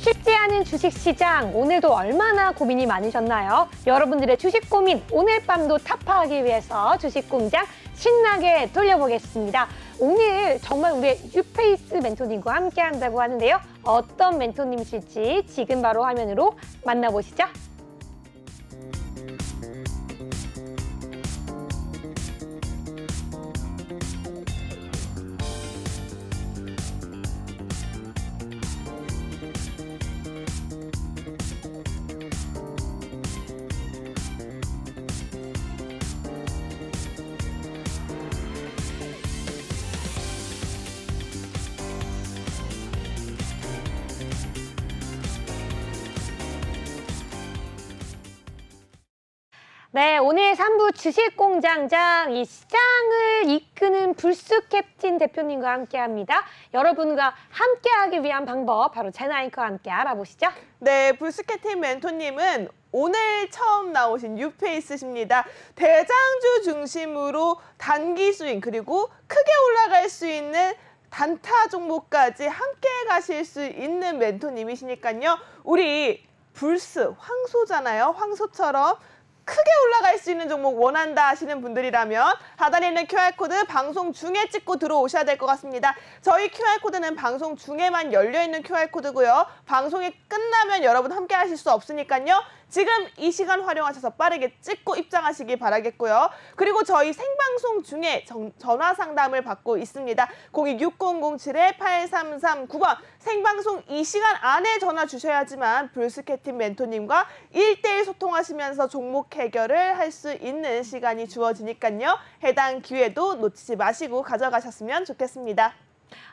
쉽지 않은 주식시장, 오늘도 얼마나 고민이 많으셨나요? 여러분들의 주식 고민, 오늘 밤도 타파하기 위해서 주식공장 신나게 돌려보겠습니다. 오늘 정말 우리의 뉴페이스 멘토님과 함께 한다고 하는데요. 어떤 멘토님이실지 지금 바로 화면으로 만나보시죠. 네, 오늘 3부 주식공장장, 이 시장을 이끄는 불스 캡틴 대표님과 함께합니다. 여러분과 함께하기 위한 방법, 바로 제나잉크와 함께 알아보시죠. 네, 불스 캡틴 멘토님은 오늘 처음 나오신 뉴페이스십니다. 대장주 중심으로 단기 스윙, 그리고 크게 올라갈 수 있는 단타 종목까지 함께 가실 수 있는 멘토님이시니까요. 우리 불스, 황소잖아요. 황소처럼 크게 올라갈 수 있는 종목 원한다 하시는 분들이라면 하단에 있는 QR코드 방송 중에 찍고 들어오셔야 될 것 같습니다. 저희 QR코드는 방송 중에만 열려있는 QR코드고요. 방송이 끝나면 여러분 함께 하실 수 없으니까요. 지금 이 시간 활용하셔서 빠르게 찍고 입장하시기 바라겠고요. 그리고 저희 생방송 중에 전화 상담을 받고 있습니다. 026007-8339번 생방송 이 시간 안에 전화 주셔야지만 불스 캡틴 멘토님과 1대1 소통하시면서 종목 해결을 할 수 있는 시간이 주어지니까요. 해당 기회도 놓치지 마시고 가져가셨으면 좋겠습니다.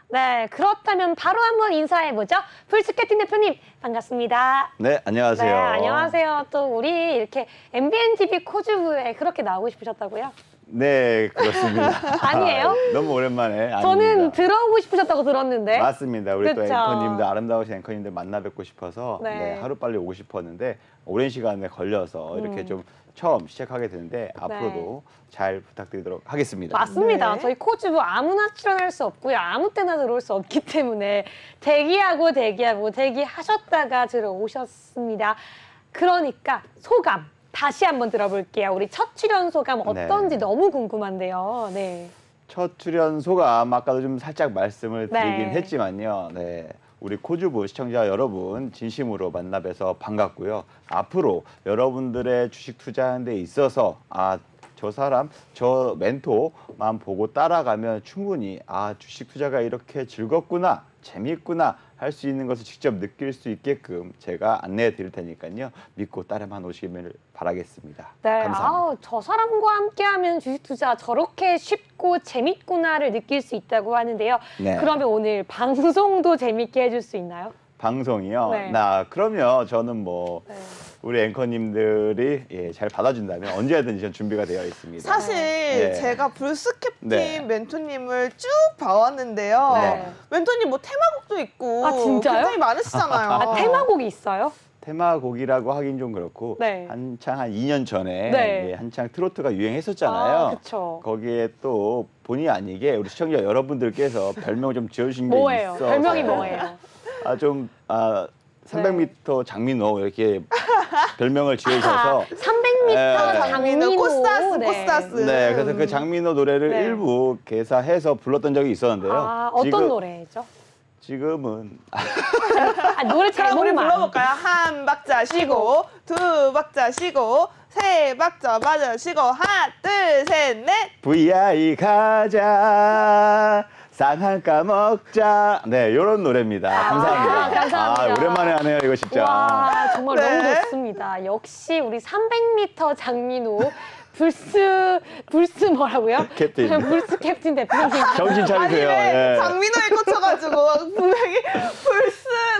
네, 그렇다면 바로 한번 인사해보죠. 불스 캡틴 대표님, 반갑습니다. 네, 안녕하세요. 네, 안녕하세요. 또 우리 이렇게 MBNTV 코주부에 그렇게 나오고 싶으셨다고요? 네, 그렇습니다. 아니에요? 너무 오랜만에. 저는 아닙니다. 들어오고 싶으셨다고 들었는데. 맞습니다. 우리 또 그쵸? 앵커님들, 아름다우신 앵커님들 만나 뵙고 싶어서 네. 네, 하루빨리 오고 싶었는데 오랜 시간에 걸려서 이렇게 좀 처음 시작하게 되는데 앞으로도 잘 부탁드리도록 하겠습니다. 맞습니다. 네. 저희 코주부 아무나 출연할 수 없고요. 아무 때나 들어올 수 없기 때문에 대기하셨다가 들어오셨습니다. 그러니까 소감 다시 한번 들어볼게요. 우리 첫 출연 소감 어떤지 너무 궁금한데요. 네. 첫 출연 소감 아까도 좀 살짝 말씀을 드리긴 네. 했지만요. 네. 우리 코주부 시청자 여러분 진심으로 만나 뵈서 반갑고요. 앞으로 여러분들의 주식 투자하는 데 있어서 저 사람, 저 멘토만 보고 따라가면 충분히 주식 투자가 이렇게 즐겁구나, 재미있구나 할 수 있는 것을 직접 느낄 수 있게끔 제가 안내해 드릴 테니까요. 믿고 따라만 오시길 바라겠습니다. 네, 감사합니다. 저 사람과 함께하면 주식 투자 저렇게 쉽고 재밌구나를 느낄 수 있다고 하는데요. 네. 그러면 오늘 방송도 재밌게 해줄 수 있나요? 방송이요? 네. 그럼요. 저는 뭐 네. 우리 앵커님들이 잘 받아준다면 언제든지 전 준비가 되어 있습니다. 사실 네. 제가 불스 캡틴 네. 멘토님을 쭉 봐왔는데요. 네. 멘토님 뭐 테마곡도 있고 진짜요? 굉장히 많으시잖아요. 테마곡이 있어요? 테마곡이라고 하긴 좀 그렇고 네. 한창 한 2년 전에 네. 한창 트로트가 유행했었잖아요. 그렇죠. 거기에 또 본의 아니게 우리 시청자 여러분들께서 별명 좀 지어주신 게 뭐예요? 있어서 별명이 뭐예요? 300m 장민호 이렇게 별명을 지으셔서 300m 장민호. 코스타스. 네, 그래서 그 장민호 노래를 네. 일부 개사해서 불렀던 적이 있었는데요. 어떤 노래죠? 지금은 노래 그럼 우리 제목만. 불러볼까요? 한 박자 쉬고, 두 박자 쉬고, 세 박자 맞아 쉬고, 하나, 둘, 셋, 넷. VI 가자 쌍할까 먹자. 네, 이런 노래입니다. 감사합니다. 감사합니다. 오랜만에 하네요, 이거 진짜. 와, 정말 네. 너무 좋습니다. 역시 우리 300m 장민호 불스 뭐라고요? 캡틴. 불스 캡틴 대표님. 정신 차리세요. 아니네, 예. 장민호에 꽂혀가지고 분명히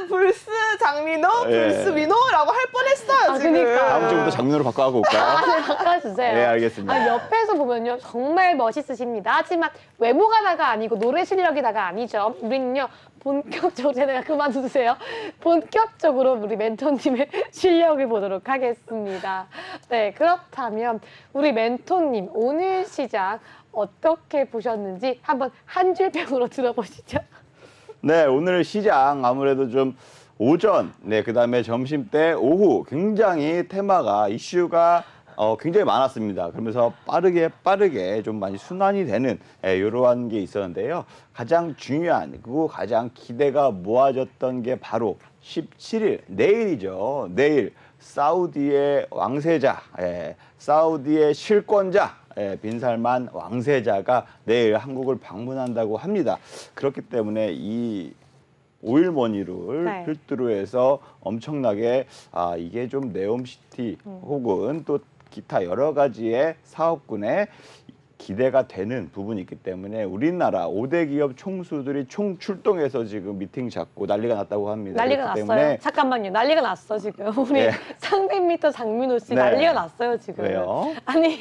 불스 장민호, 예. 불스 민호라고 할 뻔했어요 지금. 그러니까. 다음 주부터 장민호로 바꿔갖고 올까요? 네, 바꿔주세요. 네, 알겠습니다. 옆에서 보면요 정말 멋있으십니다. 하지만 외모가 다가 아니고 노래 실력이 다가 아니죠. 우리는요 본격적으로 제가 그만두세요. 본격적으로 우리 멘토님의 실력을 보도록 하겠습니다. 네, 그렇다면 우리 멘토님 오늘 시장 어떻게 보셨는지 한번 한 줄평으로 들어보시죠. 네, 오늘 시장 아무래도 좀 오전, 네, 그다음에 점심 때, 오후 굉장히 테마가 이슈가 굉장히 많았습니다. 그러면서 빠르게 좀 많이 순환이 되는 이러한 게 있었는데요. 가장 중요한 그리고 가장 기대가 모아졌던 게 바로 17일 내일이죠. 내일 사우디의 왕세자, 사우디의 실권자 빈살만 왕세자가 내일 한국을 방문한다고 합니다. 그렇기 때문에 이 오일머니를 네. 필두로 해서 엄청나게 이게 좀 네옴시티 혹은 또 기타 여러 가지의 사업군에 기대가 되는 부분이 있기 때문에 우리나라 5대 기업 총수들이 총 출동해서 지금 미팅 잡고 난리가 났다고 합니다. 난리가 그렇기 났어요. 때문에 잠깐만요. 난리가 났어 지금. 우리 네. 300m 장민호 씨 네. 난리가 났어요 지금. 왜요? 아니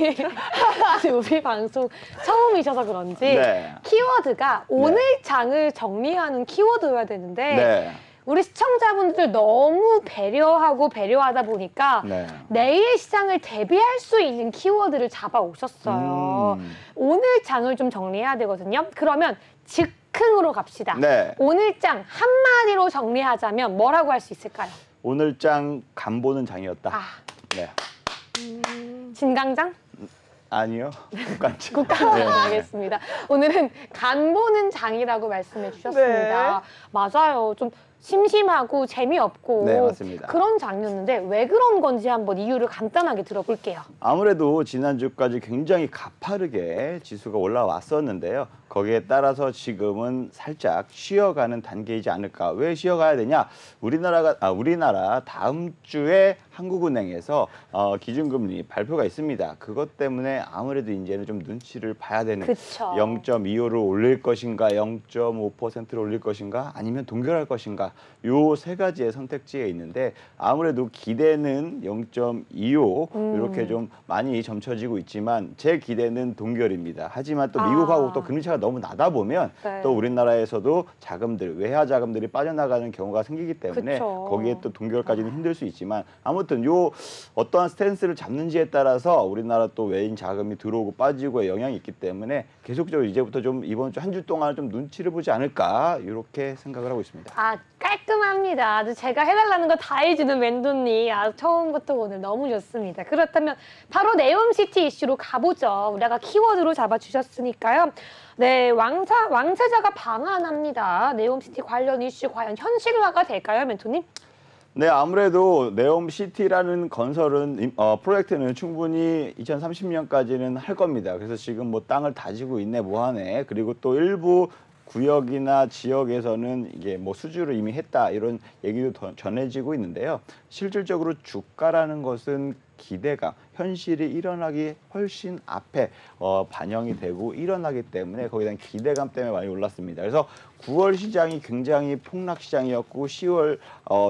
우리 방송 처음이셔서 그런지 네. 키워드가 오늘 장을 정리하는 키워드여야 되는데 네. 우리 시청자분들 너무 배려하다 보니까 네. 내일 시장을 대비할 수 있는 키워드를 잡아 오셨어요. 오늘 장을 좀 정리해야 되거든요. 그러면 즉흥으로 갑시다. 네. 오늘 장 한마디로 정리하자면 뭐라고 할 수 있을까요? 오늘 장 간보는 장이었다. 아, 네. 진강장? 아니요. 국간장. 국간장 네. 알겠습니다. 오늘은 간 보는 장이라고 말씀해 주셨습니다. 네. 맞아요. 좀 심심하고 재미없고 네, 맞습니다. 그런 장이었는데 왜 그런 건지 한번 이유를 간단하게 들어볼게요. 아무래도 지난주까지 굉장히 가파르게 지수가 올라왔었는데요. 거기에 따라서 지금은 살짝 쉬어가는 단계이지 않을까. 왜 쉬어가야 되냐? 우리나라 다음 주에 한국은행에서 기준금리 발표가 있습니다. 그것 때문에 아무래도 이제는 좀 눈치를 봐야 되는. 그쵸. 0.25를 올릴 것인가, 0.5%를 올릴 것인가, 아니면 동결할 것인가. 요 세 가지의 선택지에 있는데 아무래도 기대는 0.25 이렇게 좀 많이 점쳐지고 있지만 제 기대는 동결입니다. 하지만 또 미국하고 또 금리 차가 너무 나다 보면 네. 또 우리나라에서도 자금들, 외화 자금들이 빠져나가는 경우가 생기기 때문에 그쵸. 거기에 또 동결까지는 힘들 수 있지만 아무튼 요 어떠한 스탠스를 잡는지에 따라서 우리나라 또 외인 자금이 들어오고 빠지고의 영향이 있기 때문에 계속적으로 이제부터 좀 이번 주 한 주 동안 좀 눈치를 보지 않을까 이렇게 생각을 하고 있습니다. 아, 깔끔합니다. 아주 제가 해달라는 거 다 해주는 멘토님. 아, 처음부터 오늘 너무 좋습니다. 그렇다면 바로 네옴시티 이슈로 가보죠. 우리가 키워드로 잡아주셨으니까요. 네, 왕세자가 방한합니다. 네옴시티 관련 이슈 과연 현실화가 될까요, 멘토님? 네, 아무래도 네옴시티라는 건설은 프로젝트는 충분히 2030년까지는 할 겁니다. 그래서 지금 뭐 땅을 다지고 있네, 뭐하네. 그리고 또 일부 구역이나 지역에서는 이게 뭐 수주를 이미 했다 이런 얘기도 더 전해지고 있는데요. 실질적으로 주가라는 것은 기대가 현실이 일어나기 훨씬 앞에 반영이 되고 일어나기 때문에 거기에 대한 기대감 때문에 많이 올랐습니다. 그래서 9월 시장이 굉장히 폭락 시장이었고 10월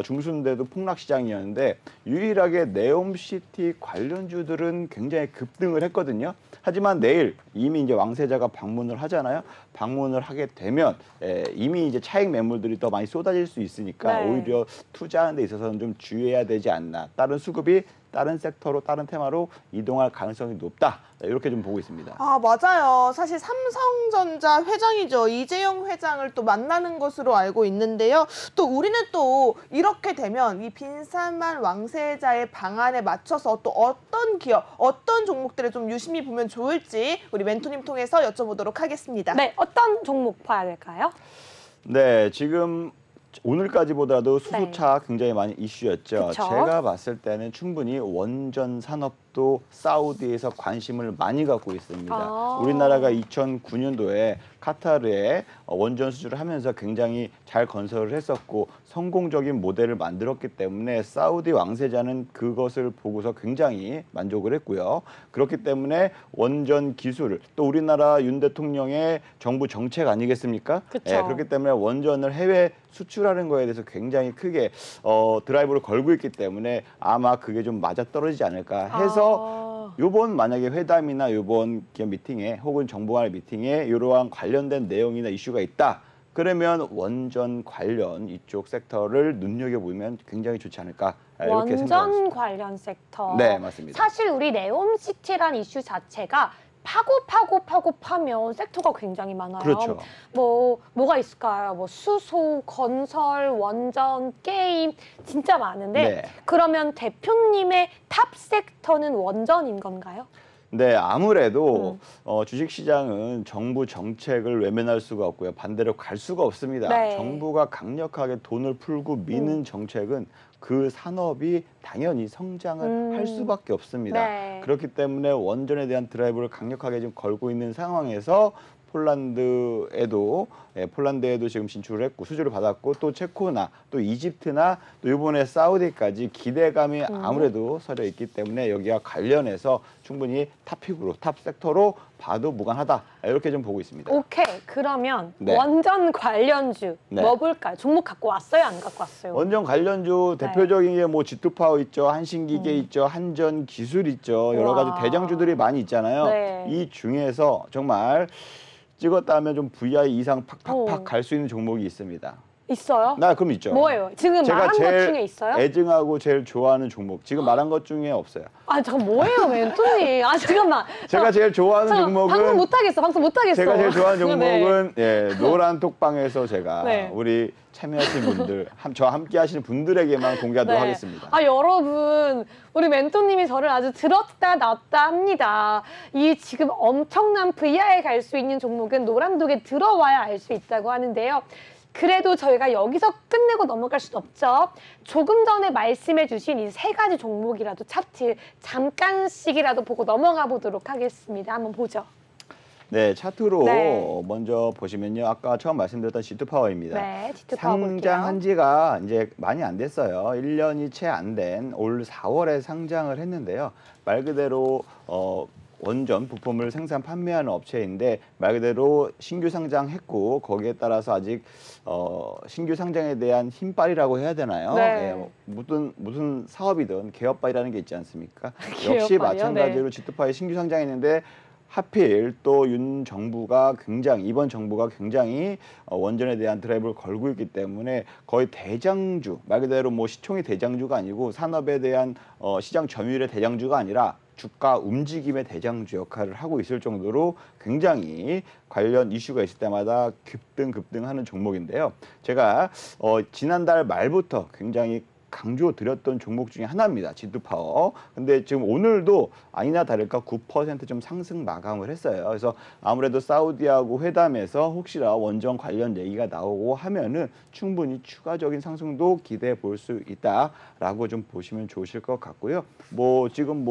중순대도 폭락 시장이었는데 유일하게 네옴시티 관련주들은 굉장히 급등을 했거든요. 하지만 내일 이미 이제 왕세자가 방문을 하잖아요. 방문을 하게 되면 이미 이제 차익 매물들이 더 많이 쏟아질 수 있으니까 네. 오히려 투자하는 데 있어서는 좀 주의해야 되지 않나. 다른 수급이 다른 섹터로 다른 테마로 이동할 가능성이 높다. 이렇게 좀 보고 있습니다. 아, 맞아요. 사실 삼성전자 회장이죠. 이재용 회장을 또 만나는 것으로 알고 있는데요. 또 우리는 또 이렇게 되면 이 빈살만 왕세자의 방안에 맞춰서 또 어떤 기업, 어떤 종목들을 좀 유심히 보면 좋을지 우리 멘토님 통해서 여쭤보도록 하겠습니다. 네, 어떤 종목 봐야 될까요? 네, 지금 오늘까지 보더라도 수소차 굉장히 많이 이슈였죠. 그쵸. 제가 봤을 때는 충분히 원전 산업도 사우디에서 관심을 많이 갖고 있습니다. 아. 우리나라가 2009년도에 카타르에 원전 수주를 하면서 굉장히 잘 건설을 했었고 성공적인 모델을 만들었기 때문에 사우디 왕세자는 그것을 보고서 굉장히 만족을 했고요. 그렇기 때문에 원전 기술을 또 우리나라 윤 대통령의 정부 정책 아니겠습니까? 그쵸. 예, 그렇기 때문에 원전을 해외 수출하는 거에 대해서 굉장히 크게 드라이브를 걸고 있기 때문에 아마 그게 좀 맞아떨어지지 않을까 해서 요번 만약에 회담이나 요번 기업 미팅에 혹은 정부 간의 미팅에 이러한 관련된 내용이나 이슈가 있다. 그러면 원전 관련 이쪽 섹터를 눈여겨보면 굉장히 좋지 않을까 이렇게 생각합니다. 원전 관련 섹터. 네, 맞습니다. 사실 우리 네옴시티란 이슈 자체가 파고 파면 섹터가 굉장히 많아요. 그렇죠. 뭐가 있을까요? 뭐 수소, 건설, 원전, 게임 진짜 많은데 네. 그러면 대표님의 탑 섹터는 원전인 건가요? 네, 아무래도 주식시장은 정부 정책을 외면할 수가 없고요. 반대로 갈 수가 없습니다. 네. 정부가 강력하게 돈을 풀고 미는 정책은 그 산업이 당연히 성장을 할 수밖에 없습니다. 네. 그렇기 때문에 원전에 대한 드라이브를 강력하게 지금 걸고 있는 상황에서 폴란드에도 지금 진출을 했고 수주를 받았고 또 체코나 또 이집트나 또 이번에 사우디까지 기대감이 아무래도 서려 있기 때문에 여기와 관련해서 충분히 탑픽으로 탑 섹터로 봐도 무관하다 이렇게 좀 보고 있습니다. 오케이. 그러면 네. 원전 관련주 네. 뭐 볼까요? 종목 갖고 왔어요? 안 갖고 왔어요? 원전 관련주 대표적인 게 뭐 G2파워 있죠, 한신기계 있죠, 한전기술 있죠, 여러 가지 우와. 대장주들이 많이 있잖아요. 네. 이 중에서 정말 찍었다 하면 좀 VI 이상 팍팍팍 어. 갈 수 있는 종목이 있습니다. 있어요? 나 그럼 있죠. 뭐예요? 지금 제가 말한 것 제일 중에 있어요? 애증하고 제일 좋아하는 종목 지금 말한 것 중에 없어요. 아 잠깐 뭐예요, 멘토님? 아 잠깐만. 제가 제일 좋아하는 방송 종목은 못하겠어. 방송 못하겠어. 제가 제일 좋아하는 네. 종목은 노란 톡방에서 제가 네. 우리 참여하신 분들, 저와 함께 하시는 분들에게만 공개하도록 네. 하겠습니다. 아 여러분, 우리 멘토님이 저를 아주 들었다 놨다 합니다. 이 지금 엄청난 VR에 갈 수 있는 종목은 노란독에 들어와야 알 수 있다고 하는데요. 그래도 저희가 여기서 끝내고 넘어갈 수는 없죠. 조금 전에 말씀해 주신 이 세 가지 종목이라도 차트 잠깐씩이라도 보고 넘어가 보도록 하겠습니다. 한번 보죠. 네, 차트로 네. 먼저 보시면요. 아까 처음 말씀드렸던 G2파워입니다. 네, G2파워 볼게요. 상장한 지가 이제 많이 안 됐어요. 1년이 채 안 된 올 4월에 상장을 했는데요. 말 그대로 원전 부품을 생산 판매하는 업체인데 말 그대로 신규 상장했고 거기에 따라서 아직 신규 상장에 대한 힘빨이라고 해야 되나요? 네. 무슨 사업이든 개업빨이라는 게 있지 않습니까? 개업빨이요? 역시 마찬가지로 G2파워에 신규 상장했는데 하필 또 이번 정부가 굉장히 원전에 대한 드라이브를 걸고 있기 때문에 거의 대장주, 말 그대로 뭐 시총의 대장주가 아니고 산업에 대한 시장 점유율의 대장주가 아니라 주가 움직임의 대장주 역할을 하고 있을 정도로 굉장히 관련 이슈가 있을 때마다 급등하는 종목인데요. 제가 지난달 말부터 굉장히 강조드렸던 종목 중에 하나입니다. G2파워. 근데 지금 오늘도 아니나 다를까 9% 좀 상승 마감을 했어요. 그래서 아무래도 사우디하고 회담에서 혹시나 원전 관련 얘기가 나오고 하면은 충분히 추가적인 상승도 기대해 볼 수 있다라고 좀 보시면 좋으실 것 같고요. 지금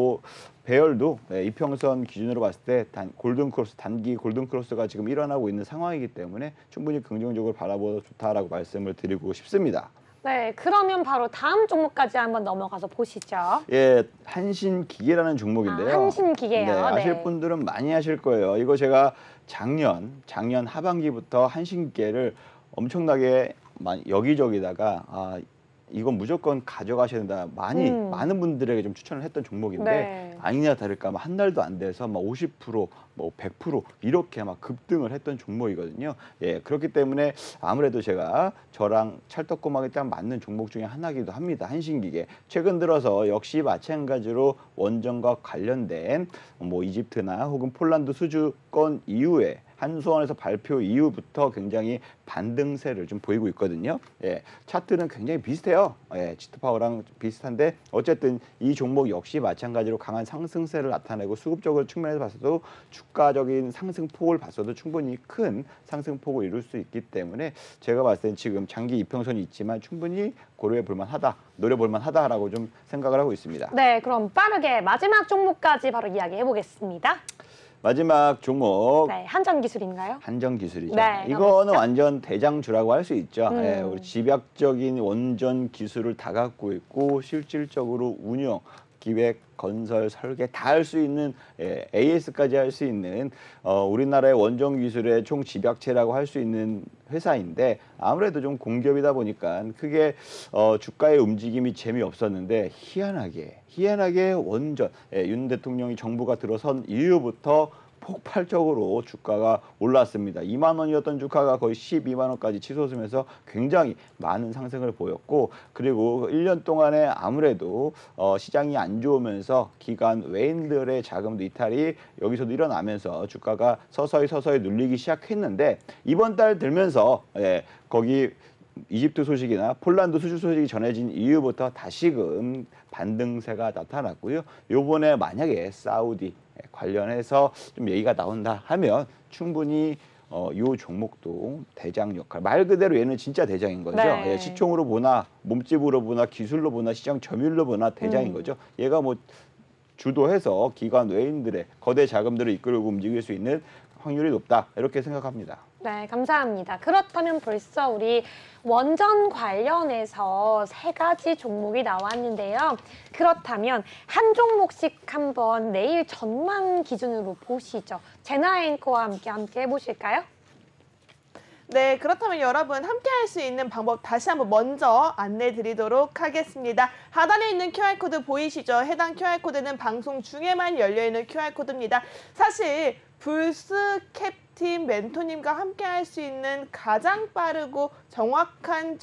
배열도 이평선 기준으로 봤을 때 단기 골든크로스가 지금 일어나고 있는 상황이기 때문에 충분히 긍정적으로 바라보도 좋다라고 말씀을 드리고 싶습니다. 네, 그러면 바로 다음 종목까지 한번 넘어가서 보시죠. 예, 한신기계라는 종목인데요. 한신기계요. 네, 아실 네. 분들은 많이 아실 거예요. 이거 제가 작년 하반기부터 한신기계를 엄청나게 여기저기다가 이건 무조건 가져가셔야 된다. 많은 분들에게 좀 추천을 했던 종목인데 네. 아니나 다를까 한 달도 안 돼서 50%, 100% 이렇게 급등을 했던 종목이거든요. 예, 그렇기 때문에 아무래도 저랑 찰떡궁합이 딱 맞는 종목 중에 하나이기도 합니다. 한신기계. 최근 들어서 역시 마찬가지로 원전과 관련된 이집트나 혹은 폴란드 수주권 이후에 한수원에서 발표 이후부터 굉장히 반등세를 좀 보이고 있거든요. 예, 차트는 굉장히 비슷해요. 예, G2파워랑 비슷한데 어쨌든 이 종목 역시 마찬가지로 강한 상승세를 나타내고 수급적으로 측면에서 봤어도 주가적인 상승폭을 봤어도 충분히 큰 상승폭을 이룰 수 있기 때문에 제가 봤을 땐 지금 장기 이평선이 있지만 충분히 고려해 볼 만하다, 노려볼 만하다라고 좀 생각을 하고 있습니다. 네, 그럼 빠르게 마지막 종목까지 바로 이야기해 보겠습니다. 마지막 종목 네, 한전기술인가요? 한전기술이죠. 네, 이거는 넘어가시죠. 완전 대장주라고 할 수 있죠. 예, 우리 집약적인 원전 기술을 다 갖고 있고 실질적으로 운영, 기획, 건설, 설계 다 할 수 있는 AS까지 할 수 있는 우리나라의 원전 기술의 총 집약체라고 할 수 있는 회사인데 아무래도 좀 공기업이다 보니까 크게 주가의 움직임이 재미없었는데 희한하게 원전 윤 대통령이 정부가 들어선 이후부터 폭발적으로 주가가 올랐습니다. 2만 원이었던 주가가 거의 12만 원까지 치솟으면서 굉장히 많은 상승을 보였고, 그리고 1년 동안에 아무래도 시장이 안 좋으면서 기관 외인들의 자금도 이탈이 여기서도 일어나면서 주가가 서서히 눌리기 시작했는데, 이번 달 들면서 거기 이집트 소식이나 폴란드 수출 소식이 전해진 이후부터 다시금 반등세가 나타났고요. 요번에 만약에 사우디 관련해서 좀 얘기가 나온다 하면 충분히 요 종목도 대장 역할, 말 그대로 얘는 진짜 대장인 거죠. 네. 시총으로 보나 몸집으로 보나 기술로 보나 시장 점유율로 보나 대장인 거죠. 얘가 뭐 주도해서 기관 외인들의 거대 자금들을 이끌고 움직일 수 있는 확률이 높다, 이렇게 생각합니다. 네, 감사합니다. 그렇다면 벌써 우리 원전 관련해서 3가지 종목이 나왔는데요. 그렇다면 한 종목씩 한번 내일 전망 기준으로 보시죠. 제나 앵커와 함께 해보실까요? 네, 그렇다면 여러분 함께 할 수 있는 방법 다시 한번 먼저 안내 드리도록 하겠습니다. 하단에 있는 QR코드 보이시죠? 해당 QR코드는 방송 중에만 열려있는 QR코드입니다. 사실 불스캡팀 멘토님과 함께 할 수 있는 가장 빠르고 정확한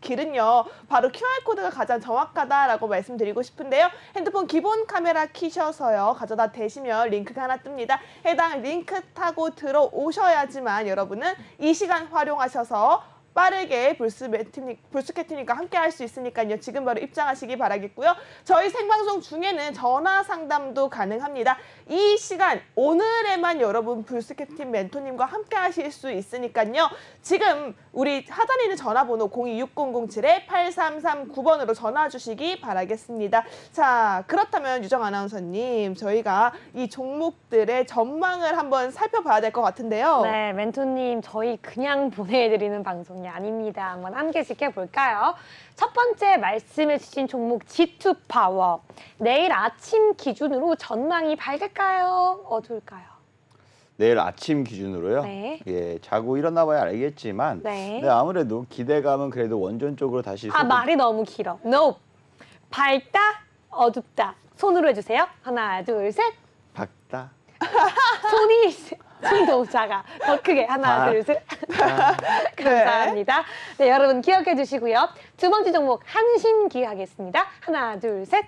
길은요, 바로 QR코드가 가장 정확하다라고 말씀드리고 싶은데요. 핸드폰 기본 카메라 키셔서요, 가져다 대시면 링크가 하나 뜹니다. 해당 링크 타고 들어오셔야지만 여러분은 이 시간 활용하셔서 빠르게 불스캐팀님과 함께 할 수 있으니까요. 지금 바로 입장하시기 바라겠고요. 저희 생방송 중에는 전화 상담도 가능합니다. 이 시간 오늘에만 여러분 불스캐팀 멘토님과 함께 하실 수 있으니까요. 지금 우리 하단에 있는 전화번호 026007-8339번으로 전화 주시기 바라겠습니다. 자, 그렇다면 유정 아나운서님, 저희가 이 종목들의 전망을 한번 살펴봐야 될 것 같은데요. 네, 멘토님, 저희 그냥 보내드리는 방송이 아닙니다. 한번 함께 지켜볼까요? 첫 번째 말씀해 주신 종목 G2파워. 내일 아침 기준으로 전망이 밝을까요? 어두울까요? 내일 아침 기준으로요? 네. 예, 자고 일어나 봐야 알겠지만 네. 아무래도 기대감은 그래도 원전 쪽으로 다시 말이 너무 길어. No. 밝다, 어둡다. 손으로 해주세요. 하나, 둘, 셋. 밝다. 손이 너무 작아. 더 크게. 하나, 둘, 셋. 감사합니다. 네, 여러분 기억해 주시고요. 두 번째 종목 한신기 하겠습니다. 하나, 둘, 셋.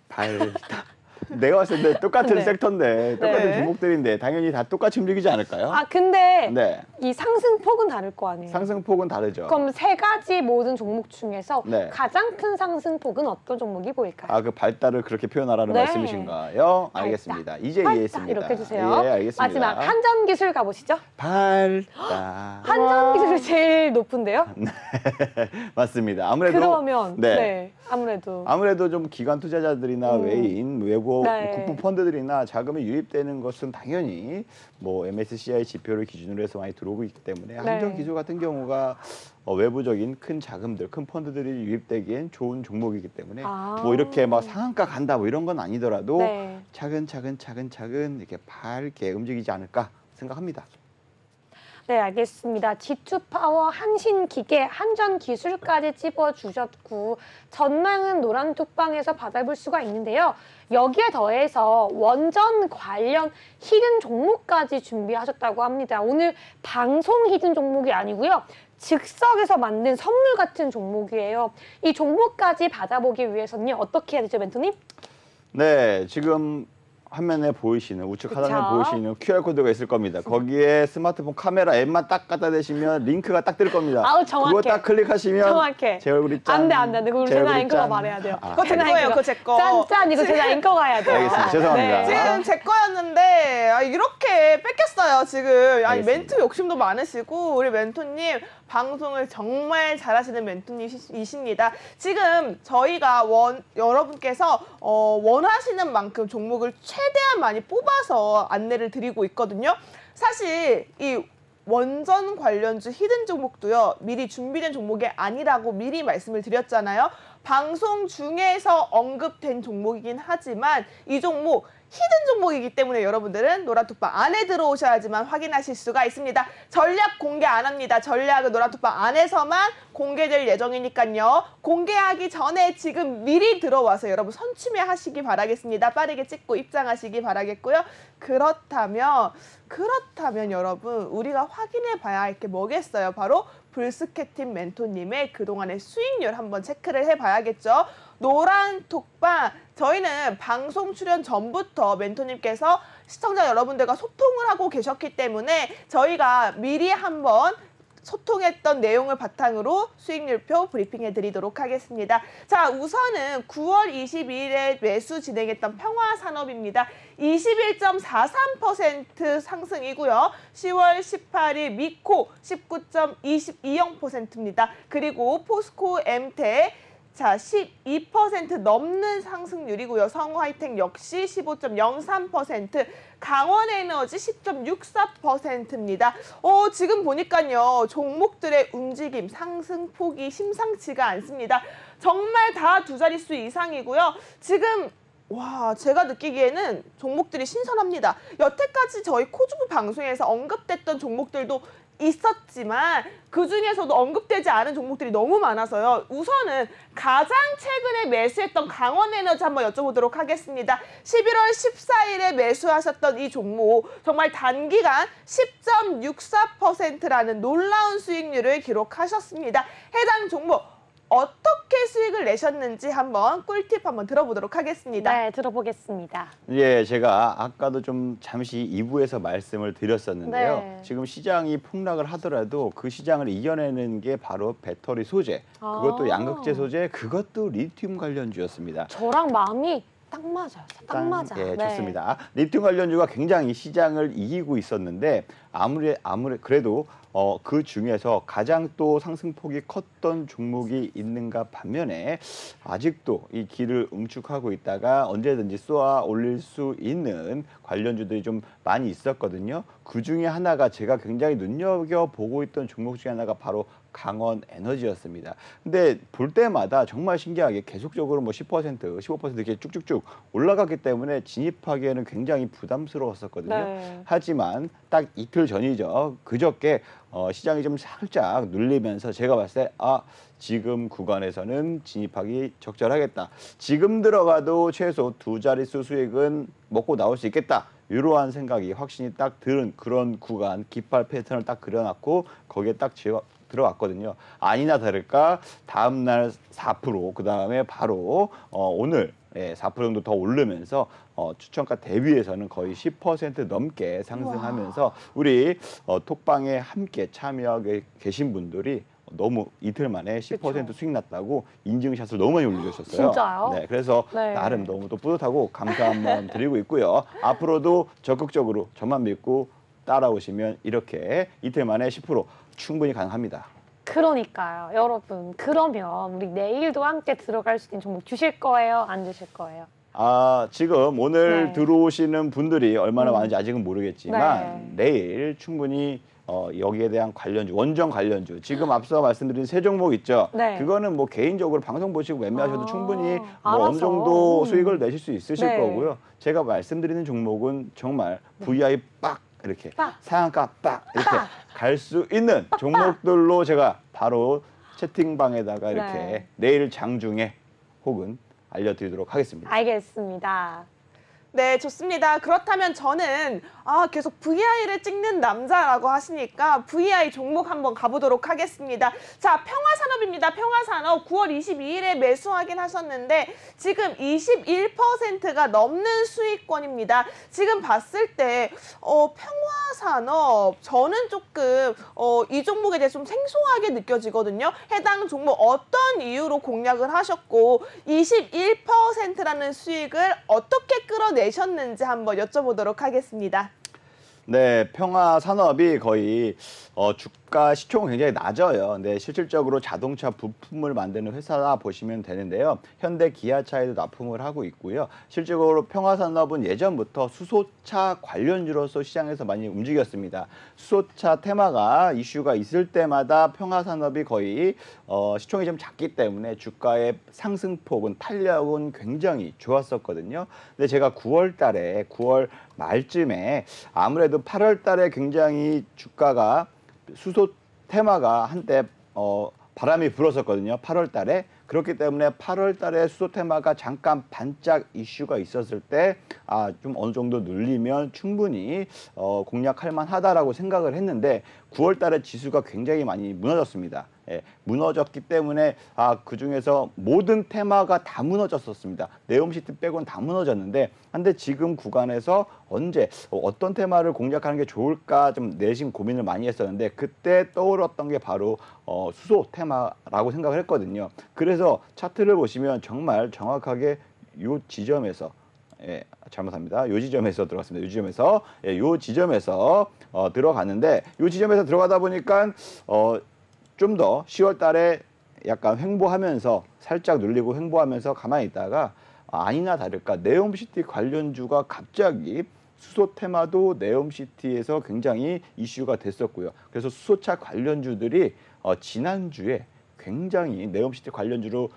밝다. 내가 봤을 때 똑같은 네. 섹터인데 똑같은 네. 종목들인데 당연히 다 똑같이 움직이지 않을까요? 근데 네. 이 상승폭은 다를 거 아니에요? 상승폭은 다르죠. 그럼 3가지 모든 종목 중에서 네. 가장 큰 상승폭은 어떤 종목이 보일까요? 그 발달을 그렇게 표현하라는 네. 말씀이신가요? 밝다. 알겠습니다. 이제 밝다. 이해했습니다. 이렇게 해주세요. 예, 알겠습니다. 마지막 한전기술 가보시죠. 밝다. 한전기술이 제일 높은데요? 맞습니다. 아무래도 그러면 네. 아무래도 좀 기관 투자자들이나 외인, 외국 네. 국부 펀드들이나 자금이 유입되는 것은 당연히 뭐 MSCI 지표를 기준으로 해서 많이 들어오고 있기 때문에 한전기술 같은 경우가 외부적인 큰 자금들, 큰 펀드들이 유입되기엔 좋은 종목이기 때문에 뭐 이렇게 막 상한가 간다 뭐 이런 건 아니더라도 네. 차근차근 이렇게 밝게 움직이지 않을까 생각합니다. 네, 알겠습니다. G2파워, 한신기계, 한전기술까지 찝어주셨고 전망은 노란톡방에서 받아볼 수가 있는데요. 여기에 더해서 원전 관련 히든 종목까지 준비하셨다고 합니다. 오늘 방송 히든 종목이 아니고요. 즉석에서 만든 선물 같은 종목이에요. 이 종목까지 받아보기 위해서는요. 어떻게 해야 되죠, 멘토님? 네, 지금 화면에 보이시는 우측 하단에 보이시는 QR코드가 있을 겁니다. 거기에 스마트폰 카메라 앱만 딱 갖다 대시면 링크가 딱 뜰 겁니다. 정확해. 그거 딱 클릭하시면 정확해. 제 얼굴이 짠. 안 돼. 그거 제나 앵커가 말해야 돼요. 그거 제 거예요, 그거 제 거. 짠, 이거 제나 앵커가 해야 돼요. 알겠습니다. 죄송합니다. 네. 지금 제 거였는데 이렇게 뺏겼어요, 지금. 알겠습니다. 멘트 욕심도 많으시고 우리 멘토님 방송을 정말 잘하시는 멘토님이십니다. 지금 저희가 여러분께서 원하시는 만큼 종목을 최대한 많이 뽑아서 안내를 드리고 있거든요. 사실 이 원전 관련주 히든 종목도요, 미리 준비된 종목이 아니라고 미리 말씀을 드렸잖아요. 방송 중에서 언급된 종목이긴 하지만 이 종목 히든 종목이기 때문에 여러분들은 노란톡방 안에 들어오셔야지만 확인하실 수가 있습니다. 전략 공개 안 합니다. 전략은 노란톡방 안에서만 공개될 예정이니까요. 공개하기 전에 지금 미리 들어와서 여러분 선취매하시기 바라겠습니다. 빠르게 찍고 입장하시기 바라겠고요. 그렇다면 여러분 우리가 확인해 봐야 할 게 뭐겠어요? 바로 불스케팀 멘토님의 그동안의 수익률 한번 체크를 해봐야겠죠. 노란톡방 저희는 방송 출연 전부터 멘토님께서 시청자 여러분들과 소통을 하고 계셨기 때문에 저희가 미리 한번 소통했던 내용을 바탕으로 수익률표 브리핑해드리도록 하겠습니다. 자, 우선은 9월 22일에 매수 진행했던 평화산업입니다. 21.43% 상승이고요. 10월 18일 미코 19.20입니다. 그리고 포스코 엠텍 자, 12% 넘는 상승률이고요. 성우하이텍 역시 15.03%, 강원에너지 10.64%입니다. 지금 보니까요. 종목들의 움직임, 상승폭이 심상치가 않습니다. 정말 다 두 자릿수 이상이고요. 지금 제가 느끼기에는 종목들이 신선합니다. 여태까지 저희 코주부 방송에서 언급됐던 종목들도 있었지만 그중에서도 언급되지 않은 종목들이 너무 많아서요. 우선은 가장 최근에 매수했던 강원에너지 한번 여쭤보도록 하겠습니다. 11월 14일에 매수하셨던 이 종목 정말 단기간 10.64%라는 놀라운 수익률을 기록하셨습니다. 해당 종목 어떻게 수익을 내셨는지 한번 꿀팁 한번 들어보도록 하겠습니다. 네, 들어보겠습니다. 예, 제가 아까도 좀 잠시 2부에서 말씀을 드렸었는데요. 네. 지금 시장이 폭락을 하더라도 그 시장을 이겨내는 게 바로 배터리 소재, 그것도 양극재 소재, 그것도 리튬 관련주였습니다. 저랑 마음이 딱 맞아요. 딱 맞아. 예, 네. 좋습니다. 리튬 관련주가 굉장히 시장을 이기고 있었는데 아무리 그래도 그 중에서 가장 또 상승폭이 컸던 종목이 있는가 반면에 아직도 이 길을 응축하고 있다가 언제든지 쏘아 올릴 수 있는 관련주들이 좀 많이 있었거든요. 그 중에 하나가 제가 굉장히 눈여겨보고 있던 종목 중에 하나가 바로 강원 에너지였습니다. 근데 볼 때마다 정말 신기하게 계속적으로 뭐 10%, 15% 이렇게 쭉쭉쭉 올라갔기 때문에 진입하기에는 굉장히 부담스러웠었거든요. 네. 하지만 딱 이틀 전이죠. 그저께 시장이 좀 살짝 눌리면서 제가 봤을 때 지금 구간에서는 진입하기 적절하겠다. 지금 들어가도 최소 두 자릿수 수익은 먹고 나올 수 있겠다. 이러한 생각이 확신이 딱 드는 그런 구간, 깃발 패턴을 딱 그려놨고 거기에 딱 들어왔거든요. 아니나 다를까 다음 날 4%, 그다음에 바로 오늘 4% 정도 더 오르면서 추천가 대비해서는 거의 10% 넘게 상승하면서 우리 톡방에 함께 참여하고 계신 분들이 너무 이틀 만에 10% 수익 났다고 인증샷을 너무 많이 올려주셨어요. 진짜요? 네, 그래서 네. 나름 너무 또 뿌듯하고 감사 한번 드리고 있고요. 앞으로도 적극적으로 저만 믿고 따라오시면 이렇게 이틀 만에 10% 충분히 가능합니다. 그러니까요. 여러분, 그러면 우리 내일도 함께 들어갈 수 있는 종목 주실 거예요? 안 주실 거예요? 지금 오늘 네. 들어오시는 분들이 얼마나 많은지 아직은 모르겠지만 네. 내일 충분히 여기에 대한 관련주, 원정 관련주, 지금 앞서 말씀드린 세 종목 있죠. 네. 그거는 뭐 개인적으로 방송 보시고 매매하셔도 충분히 뭐 알아서. 어느 정도 수익을 내실 수 있으실 네. 거고요. 제가 말씀드리는 종목은 정말 VI 빡 이렇게 빡. 상한가 빡 이렇게 빡. 갈 수 있는 종목들로 제가 바로 채팅방에다가 이렇게 네. 내일 장중에 혹은 알려드리도록 하겠습니다. 알겠습니다. 네, 좋습니다. 그렇다면 저는 계속 VI를 찍는 남자라고 하시니까 VI 종목 한번 가보도록 하겠습니다. 자, 평화산업입니다. 평화산업 9월 22일에 매수 확인하셨는데 지금 21%가 넘는 수익권입니다. 지금 봤을 때 평화산업 저는 조금 이 종목에 대해서 좀 생소하게 느껴지거든요. 해당 종목 어떤 이유로 공략을 하셨고 21%라는 수익을 어떻게 끌어내셨는지 한번 여쭤보도록 하겠습니다. 네, 평화산업이 거의 주가 시총은 굉장히 낮아요. 근데 실질적으로 자동차 부품을 만드는 회사라 보시면 되는데요. 현대 기아차에도 납품을 하고 있고요. 실질적으로 평화산업은 예전부터 수소차 관련주로서 시장에서 많이 움직였습니다. 수소차 테마가 이슈가 있을 때마다 평화산업이 거의 시총이 좀 작기 때문에 주가의 상승폭은 탄력은 굉장히 좋았었거든요. 근데 제가 9월 말쯤에 아무래도 8월 달에 굉장히 주가가 수소 테마가 한때 바람이 불었었거든요. 8월 달에. 그렇기 때문에 8월 달에 수소 테마가 잠깐 반짝 이슈가 있었을 때 좀 어느 정도 눌리면 충분히 공략할 만하다라고 생각을 했는데 9월 달에 지수가 굉장히 많이 무너졌습니다. 예, 무너졌기 때문에 그중에서 모든 테마가 다 무너졌었습니다. 네옴시티 빼고는 다 무너졌는데 근데 지금 구간에서 언제 어떤 테마를 공략하는 게 좋을까 좀 내심 고민을 많이 했었는데 그때 떠올랐던 게 바로 수소 테마라고 생각을 했거든요. 그래서 차트를 보시면 정말 정확하게 요 지점에서 잘못합니다. 요 지점에서 들어갔습니다. 요 지점에서 요 지점에서 들어갔는데 요 지점에서 들어가다 보니까 좀 더 10월 달에 약간 횡보하면서 살짝 눌리고 횡보하면서 가만히 있다가 아니나 다를까 네옴시티 관련주가 갑자기 수소 테마도 네옴시티에서 굉장히 이슈가 됐었고요. 그래서 수소차 관련주들이 지난주에 굉장히 네옴시티 관련주로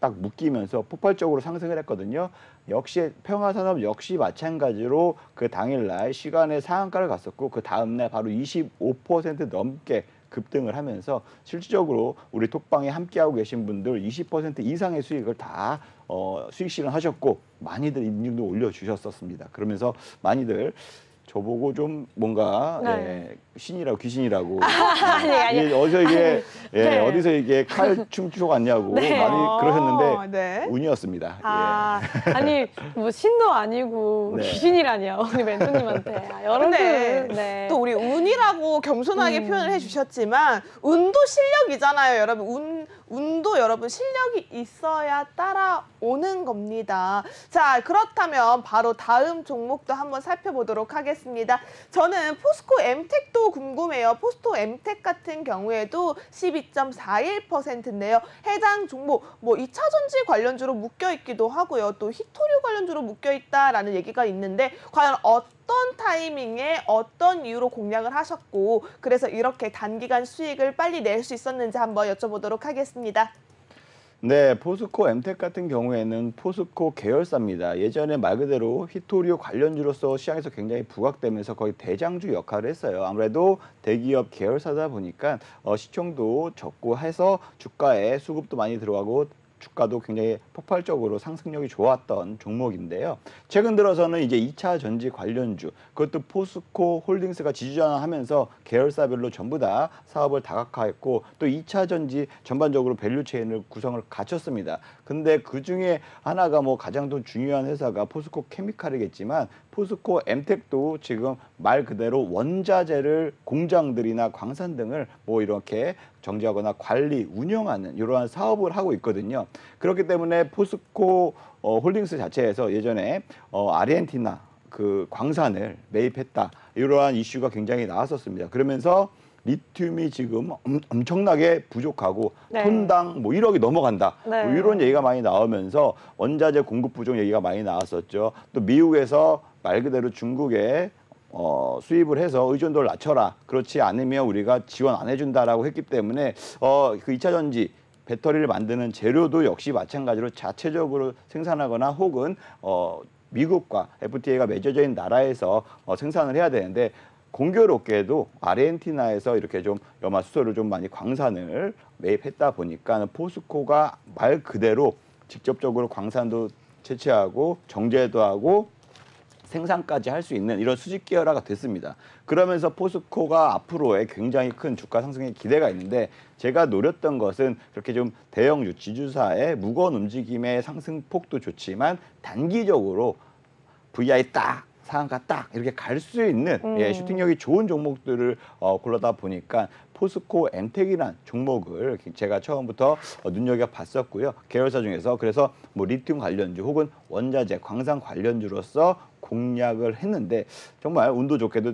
딱 묶이면서 폭발적으로 상승을 했거든요. 역시 평화산업 역시 마찬가지로 그 당일날 시간에 상한가를 갔었고 그 다음날 바로 25% 넘게 급등을 하면서 실질적으로 우리 톡방에 함께하고 계신 분들 20% 이상의 수익을 다 수익 실현하셨고 많이들 임금도 올려주셨었습니다. 그러면서 많이들 저보고 좀 뭔가 신이라고 귀신이라고 아니. 어디서 이게 네. 어디서 이게 칼 춤추고 왔냐고 네. 많이 그러셨는데 네. 운이었습니다. 아니 뭐 신도 아니고 네. 귀신이라니요 우리 멘토님한테. 여러분. 근데 네. 또 우리 운이라고 겸손하게 표현을 해주셨지만 운도 실력이잖아요, 여러분. 운도 여러분 실력이 있어야 따라오는 겁니다. 자, 그렇다면 바로 다음 종목도 한번 살펴보도록 하겠습니다. 저는 포스코 엠텍도 궁금해요. 포스코 엠텍 같은 경우에도 12.41%인데요. 해당 종목 뭐 2차 전지 관련주로 묶여 있기도 하고요. 또 히토류 관련주로 묶여 있다라는 얘기가 있는데 과연 어떤 타이밍에 어떤 이유로 공략을 하셨고 그래서 이렇게 단기간 수익을 빨리 낼 수 있었는지 한번 여쭤보도록 하겠습니다. 네, 포스코 엠텍 같은 경우에는 포스코 계열사입니다. 예전에 말 그대로 히토류 관련주로서 시장에서 굉장히 부각되면서 거의 대장주 역할을 했어요. 아무래도 대기업 계열사다 보니까 시총도 적고 해서 주가에 수급도 많이 들어가고 주가도 굉장히 폭발적으로 상승력이 좋았던 종목인데요. 최근 들어서는 이제 2차 전지 관련주, 그것도 포스코 홀딩스가 지주전환하면서 계열사별로 전부 다 사업을 다각화했고 또 2차 전지 전반적으로 밸류체인을 구성을 갖췄습니다. 근데 그 중에 하나가 뭐 가장 더 중요한 회사가 포스코 케미칼이겠지만 포스코 엠텍도 지금 말 그대로 원자재를 공장들이나 광산 등을 뭐 이렇게 정지하거나 관리, 운영하는 이러한 사업을 하고 있거든요. 그렇기 때문에 포스코 홀딩스 자체에서 예전에 아르헨티나 그 광산을 매입했다 이러한 이슈가 굉장히 나왔었습니다. 그러면서 리튬이 지금 엄청나게 부족하고 톤당 뭐 1억이 넘어간다. 뭐 이런 얘기가 많이 나오면서 원자재 공급 부족 얘기가 많이 나왔었죠. 또 미국에서 말 그대로 중국에 수입을 해서 의존도를 낮춰라. 그렇지 않으면 우리가 지원 안 해준다라고 했기 때문에 그 2차 전지 배터리를 만드는 재료도 역시 마찬가지로 자체적으로 생산하거나 혹은 미국과 FTA가 맺어져 있는 나라에서 생산을 해야 되는데 공교롭게도 아르헨티나에서 이렇게 좀 염화수소를 좀 많이 광산을 매입했다 보니까 포스코가 말 그대로 직접적으로 광산도 채취하고 정제도 하고 생산까지 할 수 있는 이런 수직 계열화가 됐습니다. 그러면서 포스코가 앞으로의 굉장히 큰 주가 상승에 기대가 있는데 제가 노렸던 것은 그렇게 좀 대형주 지주사의 무거운 움직임의 상승폭도 좋지만 단기적으로 VI 딱 상한가 딱 이렇게 갈 수 있는 슈팅력이 좋은 종목들을 골라다 보니까 포스코 엠텍이란 종목을 제가 처음부터 눈여겨봤었고요. 계열사 중에서 그래서 뭐 리튬 관련주 혹은 원자재, 광산 관련주로서 공략을 했는데 정말 운도 좋게도